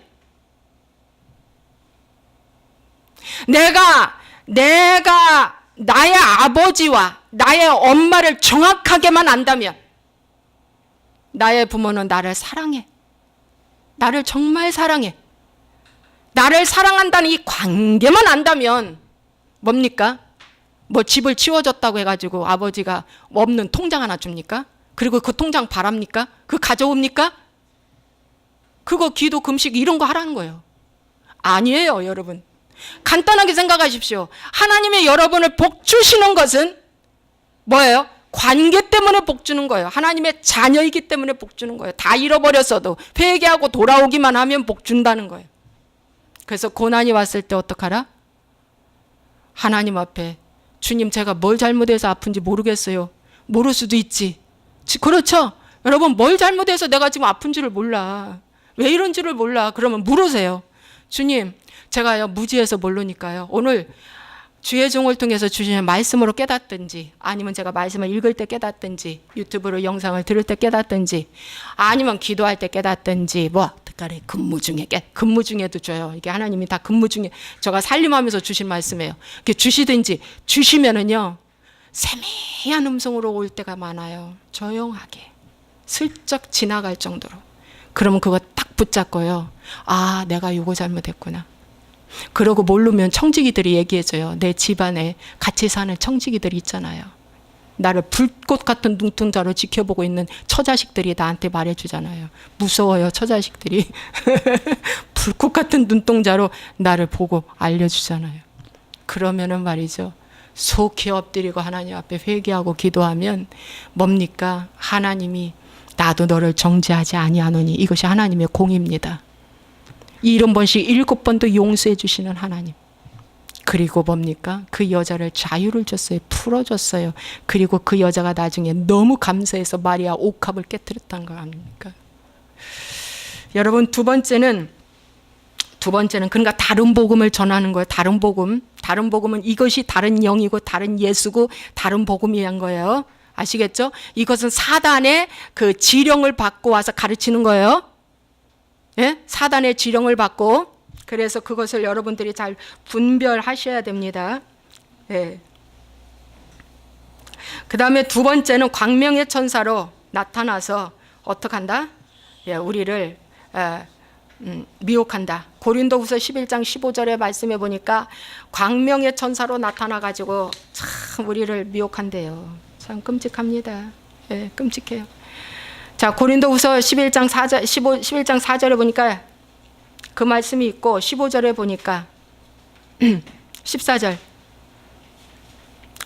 내가 나의 아버지와 나의 엄마를 정확하게만 안다면 나의 부모는 나를 사랑해. 나를 정말 사랑해. 나를 사랑한다는 이 관계만 안다면 뭡니까? 뭐 집을 치워줬다고 해가지고 아버지가 없는 통장 하나 줍니까? 그리고 그 통장 바랍니까? 그 가져옵니까? 그거 기도 금식 이런 거 하라는 거예요. 아니에요, 여러분. 간단하게 생각하십시오. 하나님의 여러분을 복 주시는 것은 뭐예요? 관계 때문에 복 주는 거예요. 하나님의 자녀이기 때문에 복 주는 거예요. 다 잃어버렸어도 회개하고 돌아오기만 하면 복 준다는 거예요. 그래서 고난이 왔을 때 어떡하라? 하나님 앞에 주님 제가 뭘 잘못해서 아픈지 모르겠어요. 모를 수도 있지. 그렇죠? 여러분 뭘 잘못해서 내가 지금 아픈 줄을 몰라. 왜 이런 줄을 몰라. 그러면 물으세요. 주님 제가요 무지해서 모르니까요. 오늘 주의 종을 통해서 주시는 말씀으로 깨닫든지 아니면 제가 말씀을 읽을 때 깨닫든지 유튜브로 영상을 들을 때 깨닫든지 아니면 기도할 때 깨닫든지 뭐 특별히 근무 중에도 줘요. 이게 하나님이 다 근무 중에 제가 살림하면서 주신 말씀이에요. 이렇게 주시든지 주시면은요 세미한 음성으로 올 때가 많아요. 조용하게 슬쩍 지나갈 정도로. 그러면 그거 딱 붙잡고요. 아 내가 요거 잘못했구나. 그러고 모르면 청지기들이 얘기해줘요. 내 집안에 같이 사는 청지기들이 있잖아요. 나를 불꽃 같은 눈동자로 지켜보고 있는 처자식들이 나한테 말해주잖아요. 무서워요, 처자식들이. 불꽃 같은 눈동자로 나를 보고 알려주잖아요. 그러면은 말이죠. 속히 엎드리고 하나님 앞에 회개하고 기도하면 뭡니까? 하나님이 나도 너를 정죄하지 아니하노니, 이것이 하나님의 공입니다. 70번씩 7번도 용서해 주시는 하나님. 그리고 뭡니까? 그 여자를 자유를 줬어요. 풀어줬어요. 그리고 그 여자가 나중에 너무 감사해서 마리아 옥합을 깨뜨렸다는 거 아닙니까? 여러분, 두 번째는 그러니까 다른 복음을 전하는 거예요. 다른 복음은 이것이 다른 영이고 다른 예수고 다른 복음이란 거예요. 아시겠죠? 이것은 사단의 그 지령을 받고 와서 가르치는 거예요. 예? 사단의 지령을 받고. 그래서 그것을 여러분들이 잘 분별하셔야 됩니다. 예. 그 다음에 두 번째는 광명의 천사로 나타나서 어떻게 한다? 예, 우리를 미혹한다. 고린도후서 11장 15절의 말씀에 보니까 광명의 천사로 나타나가지고 참 우리를 미혹한대요. 참 끔찍합니다. 예, 끔찍해요. 자, 고린도후서 11장 4절에 보니까 그 말씀이 있고 15절에 보니까 14절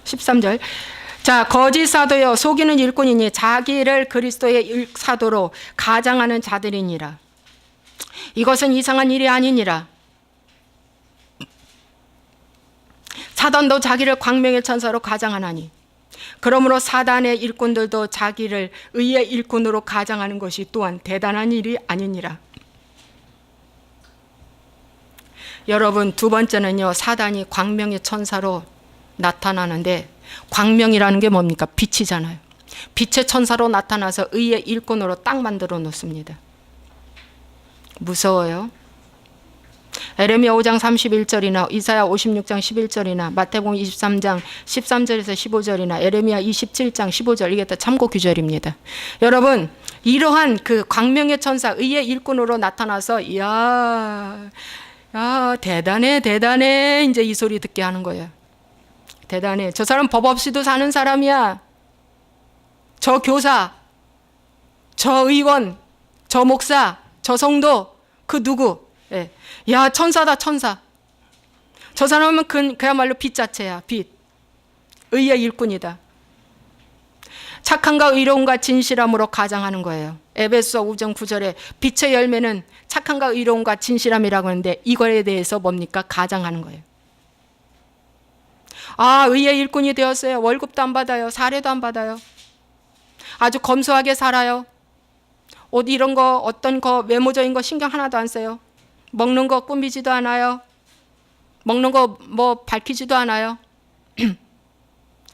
13절 자, 거짓 사도여 속이는 일꾼이니 자기를 그리스도의 사도로 가장하는 자들이니라. 이것은 이상한 일이 아니니라. 사단도 자기를 광명의 천사로 가장하나니 그러므로 사단의 일꾼들도 자기를 의의 일꾼으로 가장하는 것이 또한 대단한 일이 아니니라. 여러분, 두 번째는요, 사단이 광명의 천사로 나타나는데, 광명이라는 게 뭡니까? 빛이잖아요. 빛의 천사로 나타나서 의의 일꾼으로 딱 만들어 놓습니다. 무서워요. 에레미야 5장 31절이나 이사야 56장 11절이나 마태복음 23장 13절에서 15절이나 에레미야 27장 15절, 이게 다 참고 규절입니다. 여러분, 이러한 그 광명의 천사 의의 일꾼으로 나타나서 야 대단해 이제 이 소리 듣게 하는 거예요. 대단해. 저 사람 법 없이도 사는 사람이야. 저 교사, 저 의원, 저 목사, 저 성도, 그 누구. 예. 야, 천사다, 천사. 저 사람은 그야말로 빛 자체야, 빛. 의의 일꾼이다. 착함과 의로움과 진실함으로 가장하는 거예요. 에베소서 5장 9절에 빛의 열매는 착함과 의로움과 진실함이라고 하는데 이거에 대해서 뭡니까? 가장하는 거예요. 아, 의의 일꾼이 되었어요. 월급도 안 받아요. 사례도 안 받아요. 아주 검소하게 살아요. 옷 이런 거, 어떤 거, 외모적인 거 신경 하나도 안 써요. 먹는 거 꾸미지도 않아요. 먹는 거 뭐 밝히지도 않아요.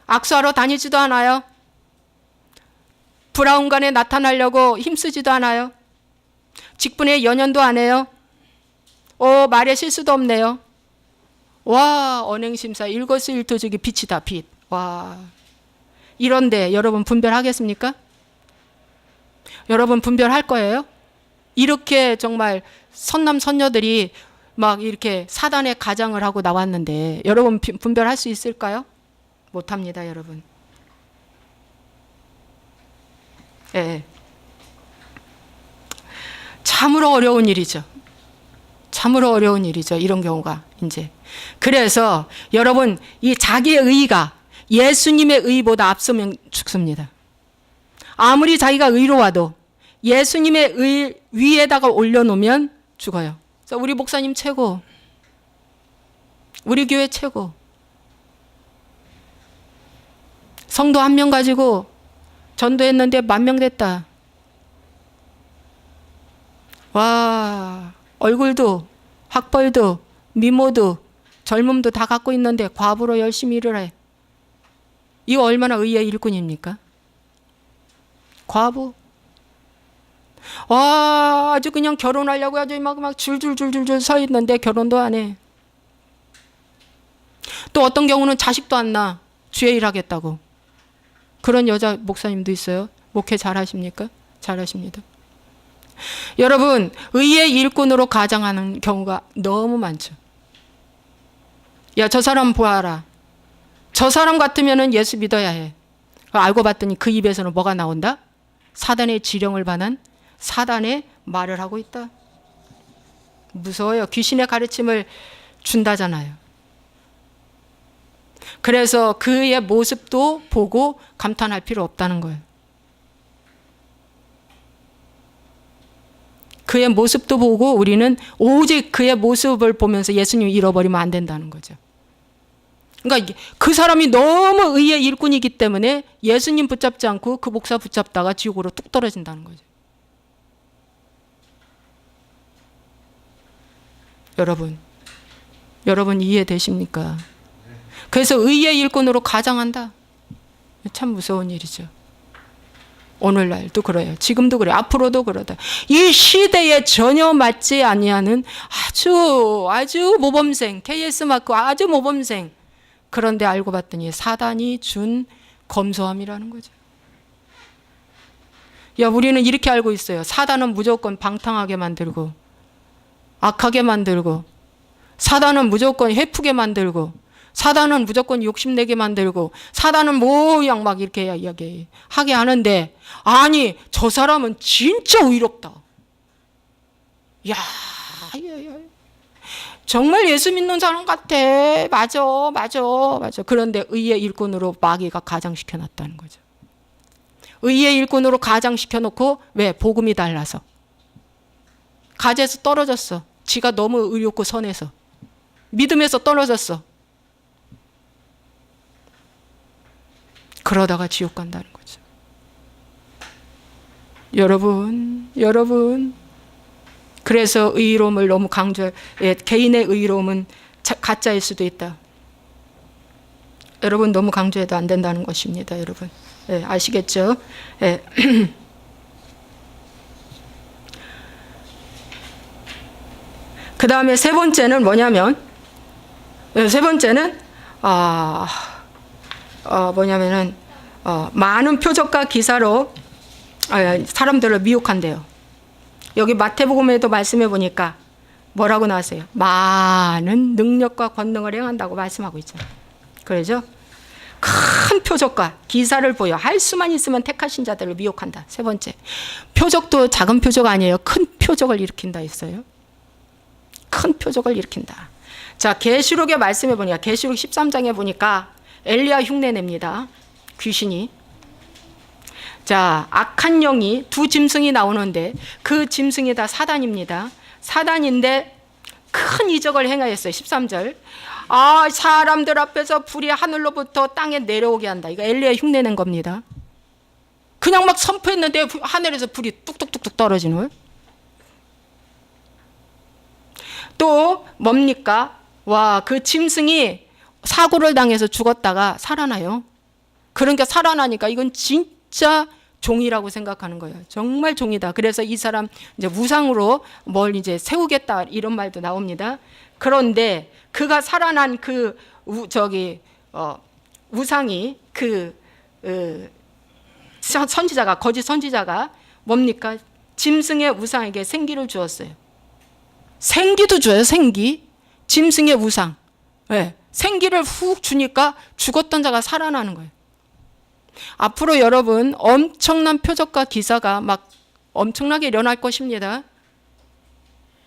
악수하러 다니지도 않아요. 브라운관에 나타나려고 힘쓰지도 않아요. 직분에 연연도 안 해요. 말에 실수도 없네요. 와, 언행심사 일거수일투족이 빛이다, 빛. 와, 이런데 여러분 분별하겠습니까? 여러분 분별할 거예요? 이렇게 정말 선남 선녀들이 막 이렇게 사단의 가장을 하고 나왔는데 여러분 분별할 수 있을까요? 못합니다, 여러분. 예. 참으로 어려운 일이죠. 참으로 어려운 일이죠. 이런 경우가 이제. 그래서 여러분, 이 자기의 의의가 예수님의 의의보다 앞서면 죽습니다. 아무리 자기가 의로워도 예수님의 의 위에다가 올려놓으면 죽어요. 그래서 우리 목사님 최고, 우리 교회 최고. 성도 한 명 가지고 전도했는데 10,000명 됐다. 와, 얼굴도 학벌도 미모도 젊음도 다 갖고 있는데 과부로 열심히 일을 해. 이거 얼마나 의의 일꾼입니까? 과부. 와, 아주 그냥 결혼하려고 아주 막 줄줄줄줄줄 서 있는데 결혼도 안 해. 또 어떤 경우는 자식도 안 낳아. 주의 일 하겠다고. 그런 여자 목사님도 있어요. 목회 잘하십니까? 잘하십니다. 여러분, 의의 일꾼으로 가장하는 경우가 너무 많죠. 야, 저 사람 보아라. 저 사람 같으면은 예수 믿어야 해. 알고 봤더니 그 입에서는 뭐가 나온다? 사단의 지령을 반한 사단의 말을 하고 있다. 무서워요. 귀신의 가르침을 준다잖아요. 그래서 그의 모습도 보고 감탄할 필요 없다는 거예요. 그의 모습도 보고 우리는 오직 그의 모습을 보면서 예수님을 잃어버리면 안 된다는 거죠. 그러니까 그 사람이 너무 의의 일꾼이기 때문에 예수님 붙잡지 않고 그 목사 붙잡다가 지옥으로 뚝 떨어진다는 거죠. 여러분 이해되십니까? 그래서 의의 일꾼으로 가장한다. 참 무서운 일이죠. 오늘날도 그래요. 지금도 그래요. 앞으로도 그러다. 이 시대에 전혀 맞지 아니하는 아주 모범생, KS 마크 아주 모범생. 그런데 알고 봤더니 사단이 준 검소함이라는 거죠. 야, 우리는 이렇게 알고 있어요. 사단은 무조건 방탕하게 만들고 악하게 만들고 사단은 무조건 해프게 만들고 사단은 무조건 욕심내게 만들고 사단은 모양 막 이렇게 이야기 하게 하는데 아니 저 사람은 진짜 의롭다. 야, 정말 예수 믿는 사람 같아. 맞아. 그런데 의의 일꾼으로 마귀가 가장시켜 놨다는 거죠. 의의 일꾼으로 가장시켜 놓고 왜? 복음이 달라서. 가지에서 떨어졌어. 지가 너무 의롭고 선해서. 믿음에서 떨어졌어. 그러다가 지옥 간다는 거죠. 여러분. 그래서 의로움을 너무 강조해. 개인의 의로움은 가짜일 수도 있다. 여러분 너무 강조해도 안 된다는 것입니다. 여러분. 아시겠죠? 그 다음에 세 번째는 뭐냐면 많은 표적과 기사로 사람들을 미혹한대요. 여기 마태복음에도 말씀해 보니까 뭐라고 나왔어요? 많은 능력과 권능을 행한다고 말씀하고 있잖아요. 그러죠? 큰 표적과 기사를 보여 할 수만 있으면 택하신 자들을 미혹한다. 세 번째, 표적도 작은 표적 아니에요. 큰 표적을 일으킨다 했어요. 큰 표적을 일으킨다. 자, 계시록에 말씀해 보니까 계시록 13장에 보니까 엘리야 흉내 냅니다. 귀신이. 자, 악한 영이 두 짐승이 나오는데 그 짐승이 다 사단입니다. 사단인데 큰 이적을 행하였어요. 13절. 사람들 앞에서 불이 하늘로부터 땅에 내려오게 한다. 이거 엘리야 흉내낸 겁니다. 그냥 막 선포했는데 하늘에서 불이 뚝뚝뚝뚝 떨어지는 거예요. 또 뭡니까? 와, 그 짐승이 사고를 당해서 죽었다가 살아나요. 그러니까 살아나니까 이건 진짜 종이라고 생각하는 거예요. 정말 종이다. 그래서 이 사람 이제 우상으로 뭘 이제 세우겠다 이런 말도 나옵니다. 그런데 그가 살아난 그 우상이 선지자가 거짓 선지자가 뭡니까? 짐승의 우상에게 생기를 주었어요. 생기도 줘요. 생기. 짐승의 우상. 생기를 훅 주니까 죽었던 자가 살아나는 거예요. 앞으로 여러분 엄청난 표적과 기사가 막 엄청나게 일어날 것입니다.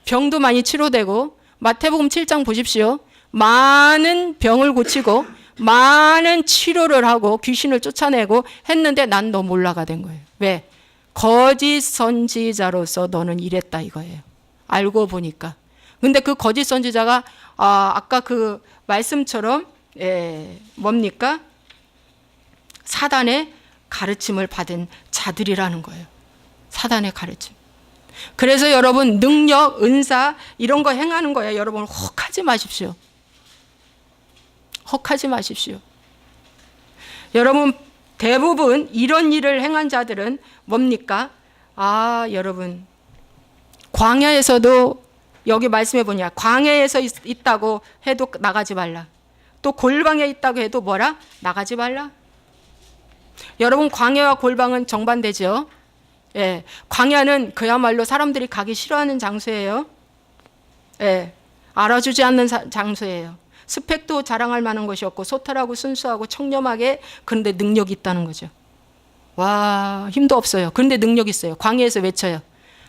병도 많이 치료되고 마태복음 7장 보십시오. 많은 병을 고치고 많은 치료를 하고 귀신을 쫓아내고 했는데 난 너 몰라가 된 거예요. 왜? 거짓 선지자로서 너는 이랬다 이거예요. 알고 보니까. 근데 그 거짓 선지자가 아까 그 말씀처럼 뭡니까? 사단의 가르침을 받은 자들이라는 거예요. 사단의 가르침. 그래서 여러분 능력, 은사 이런 거 행하는 거예요. 여러분 혹하지 마십시오. 혹하지 마십시오. 여러분 대부분 이런 일을 행한 자들은 뭡니까? 여러분 광야에서도 여기 말씀해 보냐. 광야에서 있다고 해도 나가지 말라. 또 골방에 있다고 해도 뭐라? 나가지 말라. 여러분 광야와 골방은 정반대죠. 광야는 그야말로 사람들이 가기 싫어하는 장소예요. 알아주지 않는 장소예요. 스펙도 자랑할 만한 것이 없고 소탈하고 순수하고 청렴하게, 그런데 능력이 있다는 거죠. 와, 힘도 없어요. 그런데 능력 있어요. 광야에서 외쳐요.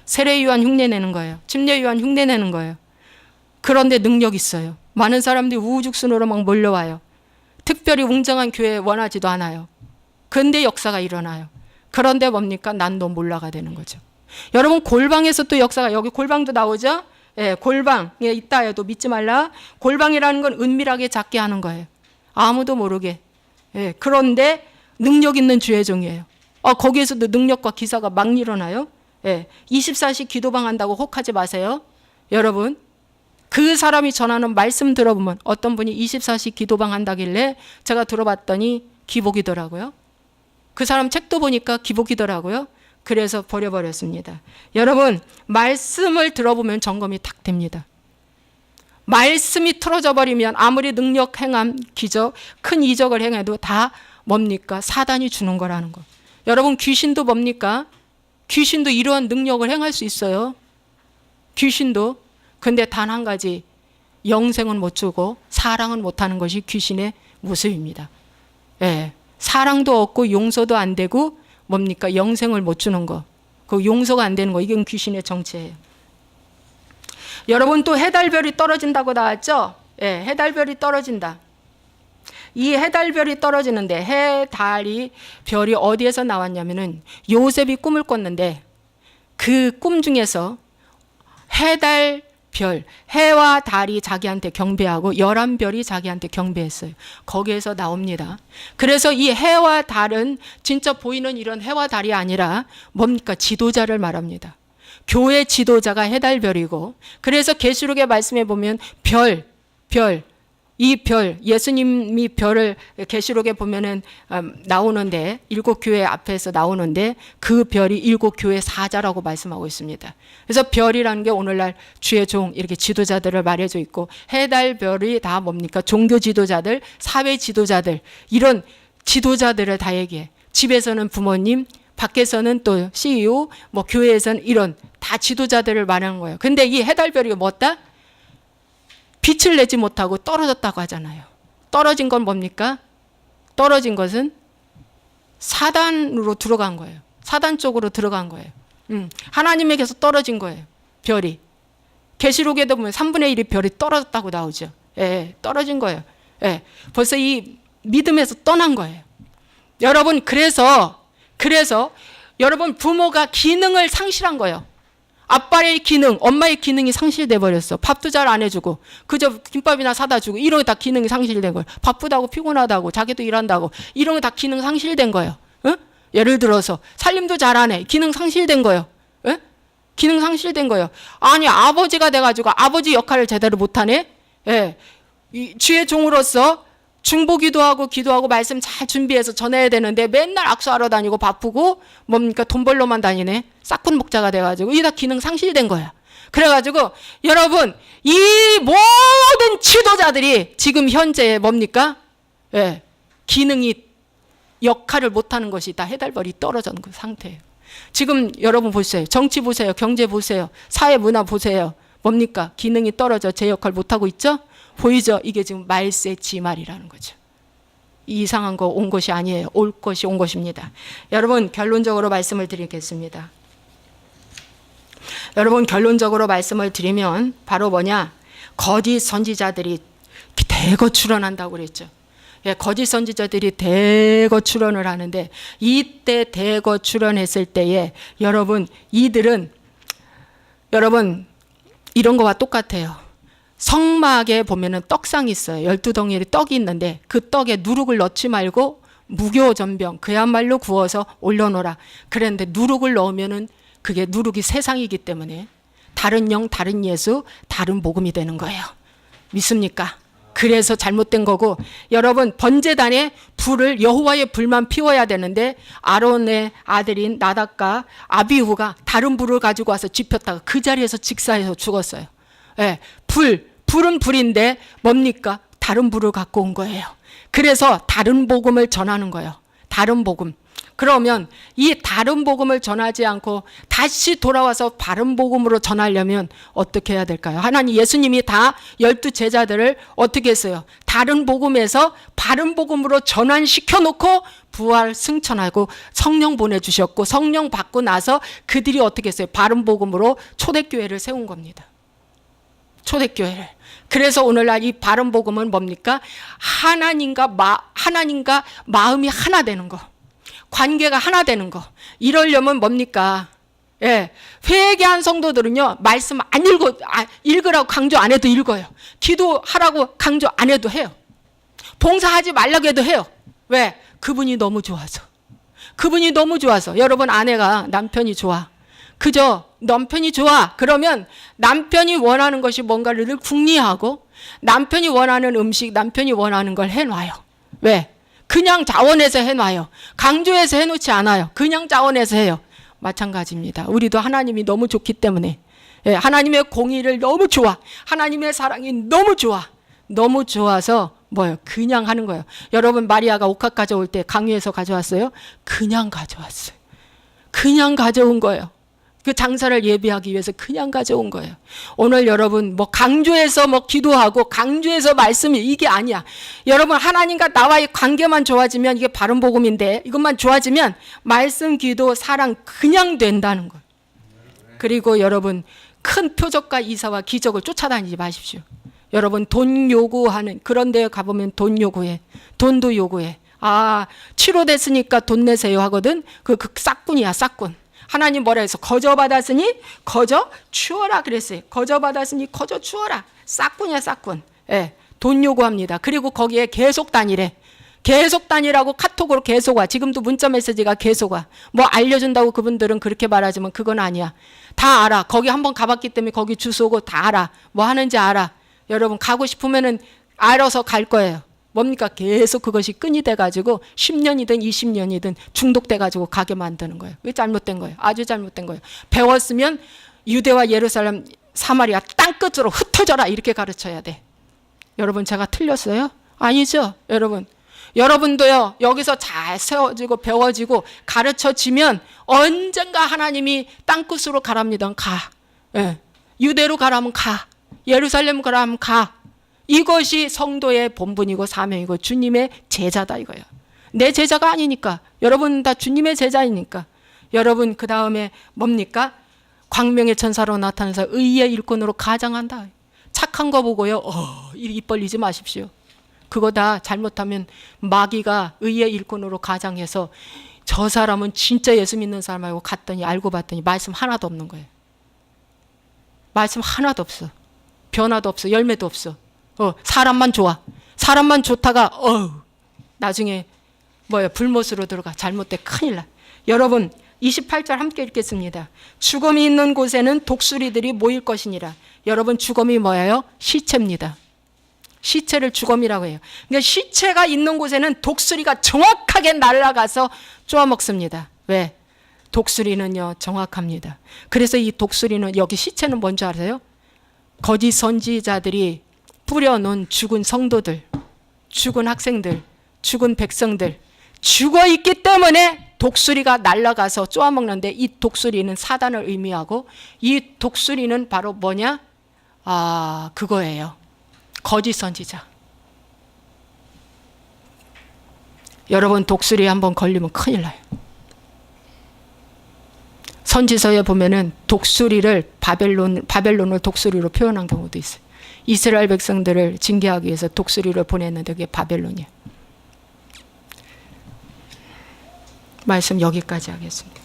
세례 요한 흉내 내는 거예요. 침례 요한 흉내 내는 거예요. 그런데 능력 있어요. 많은 사람들이 우후죽순으로 막 몰려와요. 특별히 웅장한 교회 원하지도 않아요. 그런데 역사가 일어나요. 그런데 뭡니까? 난도 몰라가 되는 거죠. 여러분, 골방에서 또 역사가, 여기 골방도 나오죠? 예, 골방에 있다 해도 믿지 말라. 골방이라는 건 은밀하게 작게 하는 거예요. 아무도 모르게. 예, 그런데 능력 있는 주의 종이에요. 거기에서도 능력과 기사가 막 일어나요. 예, 24시 기도방 한다고 혹하지 마세요. 여러분, 그 사람이 전하는 말씀 들어보면 어떤 분이 24시 기도방 한다길래 제가 들어봤더니 기복이더라고요. 그 사람 책도 보니까 기복이더라고요. 그래서 버려버렸습니다. 여러분, 말씀을 들어보면 점검이 탁 됩니다. 말씀이 틀어져 버리면 아무리 능력 행함, 기적, 큰 이적을 행해도 다 뭡니까? 사단이 주는 거라는 거. 여러분, 귀신도 뭡니까? 귀신도 이러한 능력을 행할 수 있어요. 귀신도. 근데 단 한 가지, 영생은 못 주고 사랑은 못하는 것이 귀신의 모습입니다. 예, 사랑도 없고 용서도 안 되고 뭡니까? 영생을 못 주는 거. 그 용서가 안 되는 거. 이게 귀신의 정체예요. 여러분, 또 해달별이 떨어진다고 나왔죠? 예, 해달별이 떨어진다. 이 해달별이 떨어지는데, 해달이 별이 어디에서 나왔냐면은 요셉이 꿈을 꿨는데 그 꿈 중에서 해달 별, 해와 달이 자기한테 경배하고 11별이 자기한테 경배했어요. 거기에서 나옵니다. 그래서 이 해와 달은 진짜 보이는 이런 해와 달이 아니라 뭡니까? 지도자를 말합니다. 교회 지도자가 해달별이고, 그래서 계시록의 말씀에 보면 이 별, 예수님이 별을 계시록에 보면은 나오는데, 7교회 앞에서 나오는데 그 별이 7교회 사자라고 말씀하고 있습니다. 그래서 별이라는 게 오늘날 주의 종, 이렇게 지도자들을 말해줘 있고, 해달별이 다 뭡니까? 종교 지도자들, 사회 지도자들, 이런 지도자들을 다 얘기해. 집에서는 부모님, 밖에서는 또 CEO, 뭐 교회에서는 이런 다 지도자들을 말하는 거예요. 근데 이 해달별이 뭐다? 빛을 내지 못하고 떨어졌다고 하잖아요. 떨어진 건 뭡니까? 떨어진 것은 사단으로 들어간 거예요. 사단 쪽으로 들어간 거예요. 하나님에게서 떨어진 거예요. 별이. 계시록에도 보면 3분의 1이 별이 떨어졌다고 나오죠. 예, 떨어진 거예요. 예, 벌써 이 믿음에서 떠난 거예요. 여러분, 그래서 여러분, 부모가 기능을 상실한 거예요. 아빠의 기능, 엄마의 기능이 상실돼 버렸어. 밥도 잘 안 해주고 그저 김밥이나 사다 주고 이런 게 다 기능이 상실된 거예요. 바쁘다고 피곤하다고 자기도 일한다고 이런 게 다 기능 상실된 거예요. 어? 예를 들어서 살림도 잘 안 해. 기능 상실된 거예요. 어? 기능 상실된 거예요. 아니, 아버지가 돼가지고 아버지 역할을 제대로 못하네. 예. 주의 종으로서 중보기도 하고 기도하고 말씀 잘 준비해서 전해야 되는데 맨날 악수하러 다니고 바쁘고 뭡니까? 돈 벌러만 다니네. 싹군 목자가 돼가지고 이게 다 기능 상실된 거야. 그래가지고 여러분, 이 모든 지도자들이 지금 현재 뭡니까? 예, 기능이 역할을 못하는 것이 다 해달벌이 떨어진 그 상태예요. 지금 여러분 보세요. 정치 보세요. 경제 보세요. 사회 문화 보세요. 뭡니까? 기능이 떨어져 제 역할 못하고 있죠? 보이죠? 이게 지금 말세지말이라는 거죠. 이상한 거 온 것이 아니에요. 올 것이 온 것입니다. 여러분, 결론적으로 말씀을 드리겠습니다. 여러분, 결론적으로 말씀을 드리면 바로 뭐냐? 거짓 선지자들이 대거 출현한다고 그랬죠. 예, 거짓 선지자들이 대거 출현을 하는데, 이때 대거 출현했을 때에 여러분, 이들은 여러분 이런 거와 똑같아요. 성막에 보면은 떡상이 있어요. 12덩이의 떡이 있는데 그 떡에 누룩을 넣지 말고 무교전병, 그야말로 구워서 올려놓으라. 그랬는데 누룩을 넣으면은 그게 누룩이 세상이기 때문에 다른 영, 다른 예수, 다른 복음이 되는 거예요. 믿습니까? 그래서 잘못된 거고, 여러분, 번제단에 불을, 여호와의 불만 피워야 되는데 아론의 아들인 나답과 아비후가 다른 불을 가지고 와서 지폈다가 그 자리에서 직사해서 죽었어요. 예, 불은 불인데 뭡니까? 다른 불을 갖고 온 거예요. 그래서 다른 복음을 전하는 거예요. 다른 복음. 그러면 이 다른 복음을 전하지 않고 다시 돌아와서 바른 복음으로 전하려면 어떻게 해야 될까요? 하나님 예수님이 다 12 제자들을 어떻게 했어요? 다른 복음에서 바른 복음으로 전환시켜 놓고 부활 승천하고 성령 보내주셨고, 성령 받고 나서 그들이 어떻게 했어요? 바른 복음으로 초대교회를 세운 겁니다. 초대교회를. 그래서 오늘날 이 바른 복음은 뭡니까? 하나님과 마음이 하나 되는 거, 관계가 하나 되는 거. 이러려면 뭡니까? 예, 회개한 성도들은요, 말씀 안 읽으라고 강조 안 해도 읽어요. 기도하라고 강조 안 해도 해요. 봉사하지 말라고 해도 해요. 왜? 그분이 너무 좋아서. 그분이 너무 좋아서. 여러분, 아내가 남편이 좋아. 그죠? 남편이 좋아. 그러면 남편이 원하는 것이 뭔가를 늘 궁리하고, 남편이 원하는 음식, 남편이 원하는 걸 해놔요. 왜? 그냥 자원해서 해놔요. 강조해서 해놓지 않아요. 그냥 자원해서 해요. 마찬가지입니다. 우리도 하나님이 너무 좋기 때문에, 예, 하나님의 공의를 너무 좋아. 하나님의 사랑이 너무 좋아. 너무 좋아서 뭐예요? 그냥 하는 거예요. 여러분, 마리아가 옥합 가져올 때 강유에서 가져왔어요? 그냥 가져왔어요. 그냥 가져온 거예요. 그 장사를 예비하기 위해서 그냥 가져온 거예요. 오늘 여러분, 뭐 강조해서 뭐 기도하고 강조해서 말씀이 이게 아니야. 여러분, 하나님과 나와의 관계만 좋아지면 이게 바른 복음인데, 이것만 좋아지면 말씀, 기도, 사랑 그냥 된다는 거예요. 그리고 여러분, 큰 표적과 이사와 기적을 쫓아다니지 마십시오. 여러분, 돈 요구하는 그런 데에 가보면 돈 요구해. 돈도 요구해. 아, 치료됐으니까 돈 내세요 하거든. 그 싹꾼이야, 싹꾼. 하나님 뭐라 해서 거저 받았으니 거저 주어라 그랬어요. 거저 받았으니 거저 주어라. 싹꾼이야, 싹꾼. 예, 돈 요구합니다. 그리고 거기에 계속 다니래. 계속 다니라고 카톡으로 계속 와. 지금도 문자 메시지가 계속 와. 뭐 알려준다고 그분들은 그렇게 말하지만 그건 아니야. 다 알아. 거기 한번 가봤기 때문에 거기 주소고 다 알아. 뭐 하는지 알아. 여러분, 가고 싶으면은 알아서 갈 거예요. 뭡니까? 계속 그것이 끈이 돼가지고 10년이든 20년이든 중독돼가지고 가게 만드는 거예요. 왜? 잘못된 거예요. 아주 잘못된 거예요. 배웠으면 유대와 예루살렘, 사마리아 땅끝으로 흩어져라 이렇게 가르쳐야 돼. 여러분, 제가 틀렸어요? 아니죠. 여러분도요, 여기서 잘 세워지고 배워지고 가르쳐지면 언젠가 하나님이 땅끝으로 가랍니다. 가. 예. 유대로 가라면 가. 예루살렘 가라면 가. 이것이 성도의 본분이고 사명이고 주님의 제자다 이거예요. 내 제자가 아니니까. 여러분 다 주님의 제자이니까. 여러분, 그 다음에 뭡니까? 광명의 천사로 나타나서 의의 일꾼으로 가장한다. 착한 거 보고요, 입 벌리지 마십시오. 그거 다 잘못하면 마귀가 의의 일꾼으로 가장해서 저 사람은 진짜 예수 믿는 사람이고 갔더니 알고 봤더니 말씀 하나도 없는 거예요. 말씀 하나도 없어. 변화도 없어. 열매도 없어. 사람만 좋아. 사람만 좋다가 나중에 불못으로 들어가. 잘못돼 큰일 나. 여러분, 28절 함께 읽겠습니다. 죽음이 있는 곳에는 독수리들이 모일 것이니라. 여러분, 죽음이 뭐예요? 시체입니다. 시체를 죽음이라고 해요. 그러니까 시체가 있는 곳에는 독수리가 정확하게 날아가서 쪼아먹습니다. 왜? 독수리는요, 정확합니다. 그래서 이 독수리는, 여기 시체는 뭔지 아세요? 거짓 선지자들이 뿌려놓은 죽은 성도들, 죽은 학생들, 죽은 백성들, 죽어 있기 때문에 독수리가 날아가서 쪼아먹는데, 이 독수리는 사단을 의미하고, 이 독수리는 바로 뭐냐? 그거예요. 거짓 선지자. 여러분, 독수리 한번 걸리면 큰일 나요. 선지서에 보면은 독수리를 바벨론을 독수리로 표현한 경우도 있어요. 이스라엘 백성들을 징계하기 위해서 독수리를 보냈는데 그게 바벨론이에요. 말씀 여기까지 하겠습니다.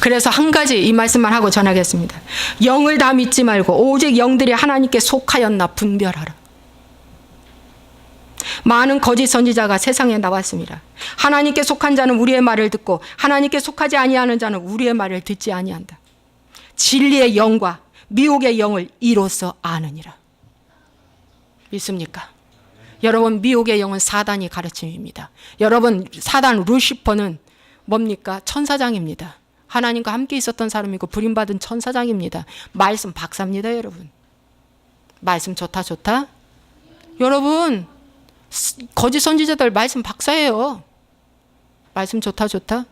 그래서 한 가지 이 말씀만 하고 전하겠습니다. 영을 다 믿지 말고 오직 영들이 하나님께 속하였나 분별하라. 많은 거짓 선지자가 세상에 나왔습니다. 하나님께 속한 자는 우리의 말을 듣고 하나님께 속하지 아니하는 자는 우리의 말을 듣지 아니한다. 진리의 영과 미혹의 영을 이로써 아느니라. 믿습니까? 여러분, 미혹의 영은 사단이 가르침입니다. 여러분, 사단 루시퍼는 뭡니까? 천사장입니다. 하나님과 함께 있었던 사람이고 부림받은 천사장입니다. 말씀 박사입니다. 여러분, 말씀 좋다 좋다. 여러분 거짓 선지자들 말씀 박사예요. 말씀 좋다 좋다.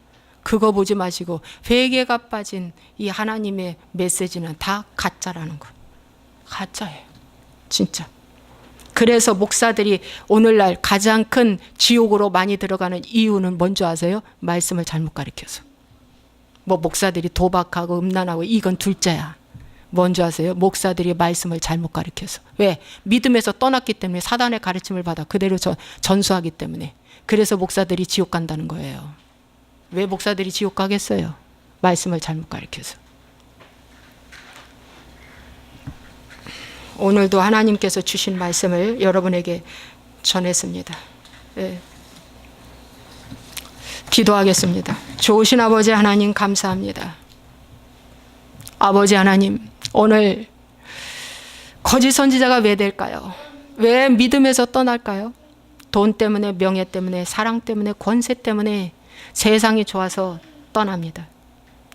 그거 보지 마시고 회개가 빠진 이 하나님의 메시지는 다 가짜라는 거. 가짜예요. 진짜. 그래서 목사들이 오늘날 가장 큰 지옥으로 많이 들어가는 이유는 뭔지 아세요? 말씀을 잘못 가르쳐서. 뭐 목사들이 도박하고 음란하고 이건 둘째야. 뭔지 아세요? 목사들이 말씀을 잘못 가르쳐서. 왜? 믿음에서 떠났기 때문에 사단의 가르침을 받아 그대로 전수하기 때문에. 그래서 목사들이 지옥 간다는 거예요. 왜 목사들이 지옥 가겠어요? 말씀을 잘못 가르쳐서. 오늘도 하나님께서 주신 말씀을 여러분에게 전했습니다. 네. 기도하겠습니다. 좋으신 아버지 하나님 감사합니다. 아버지 하나님, 오늘 거짓 선지자가 왜 될까요? 왜 믿음에서 떠날까요? 돈 때문에, 명예 때문에, 사랑 때문에, 권세 때문에 세상이 좋아서 떠납니다.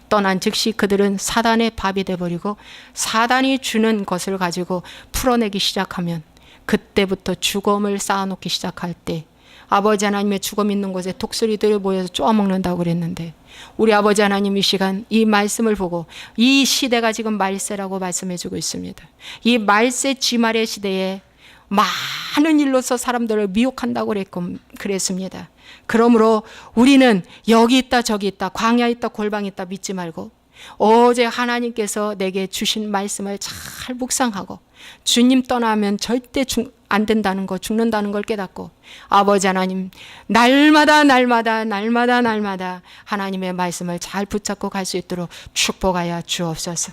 떠난 즉시 그들은 사단의 밥이 돼버리고 사단이 주는 것을 가지고 풀어내기 시작하면 그때부터 죽음을 쌓아놓기 시작할 때 아버지 하나님의 죽음 있는 곳에 독수리들이 모여서 쪼아먹는다고 그랬는데 우리 아버지 하나님 이 시간 이 말씀을 보고 이 시대가 지금 말세라고 말씀해주고 있습니다. 이 말세 지말의 시대에 많은 일로서 사람들을 미혹한다고 그랬습니다. 그러므로 우리는 여기 있다 저기 있다 광야 있다 골방 있다 믿지 말고 어제 하나님께서 내게 주신 말씀을 잘 묵상하고 주님 떠나면 절대 안 된다는 거 죽는다는 걸 깨닫고 아버지 하나님 날마다 하나님의 말씀을 잘 붙잡고 갈 수 있도록 축복하여 주옵소서.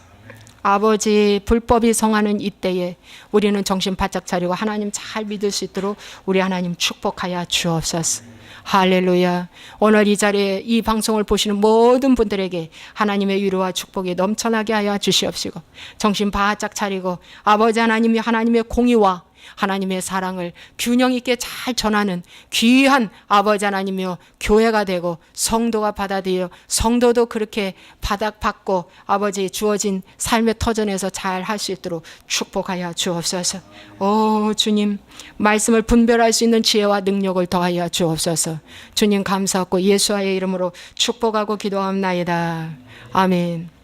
아버지 불법이 성하는 이때에 우리는 정신 바짝 차리고 하나님 잘 믿을 수 있도록 우리 하나님 축복하여 주옵소서. 할렐루야. 오늘 이 자리에 이 방송을 보시는 모든 분들에게 하나님의 위로와 축복이 넘쳐나게 하여 주시옵시고 정신 바짝 차리고 아버지 하나님이 하나님의 공의와 하나님의 사랑을 균형 있게 잘 전하는 귀한 아버지 하나님이여 교회가 되고 성도가 받아들여 성도도 그렇게 받고 아버지 주어진 삶의 터전에서 잘 할 수 있도록 축복하여 주옵소서. 오 주님 말씀을 분별할 수 있는 지혜와 능력을 더하여 주옵소서. 주님 감사하고 예수와의 이름으로 축복하고 기도합나이다. 아멘.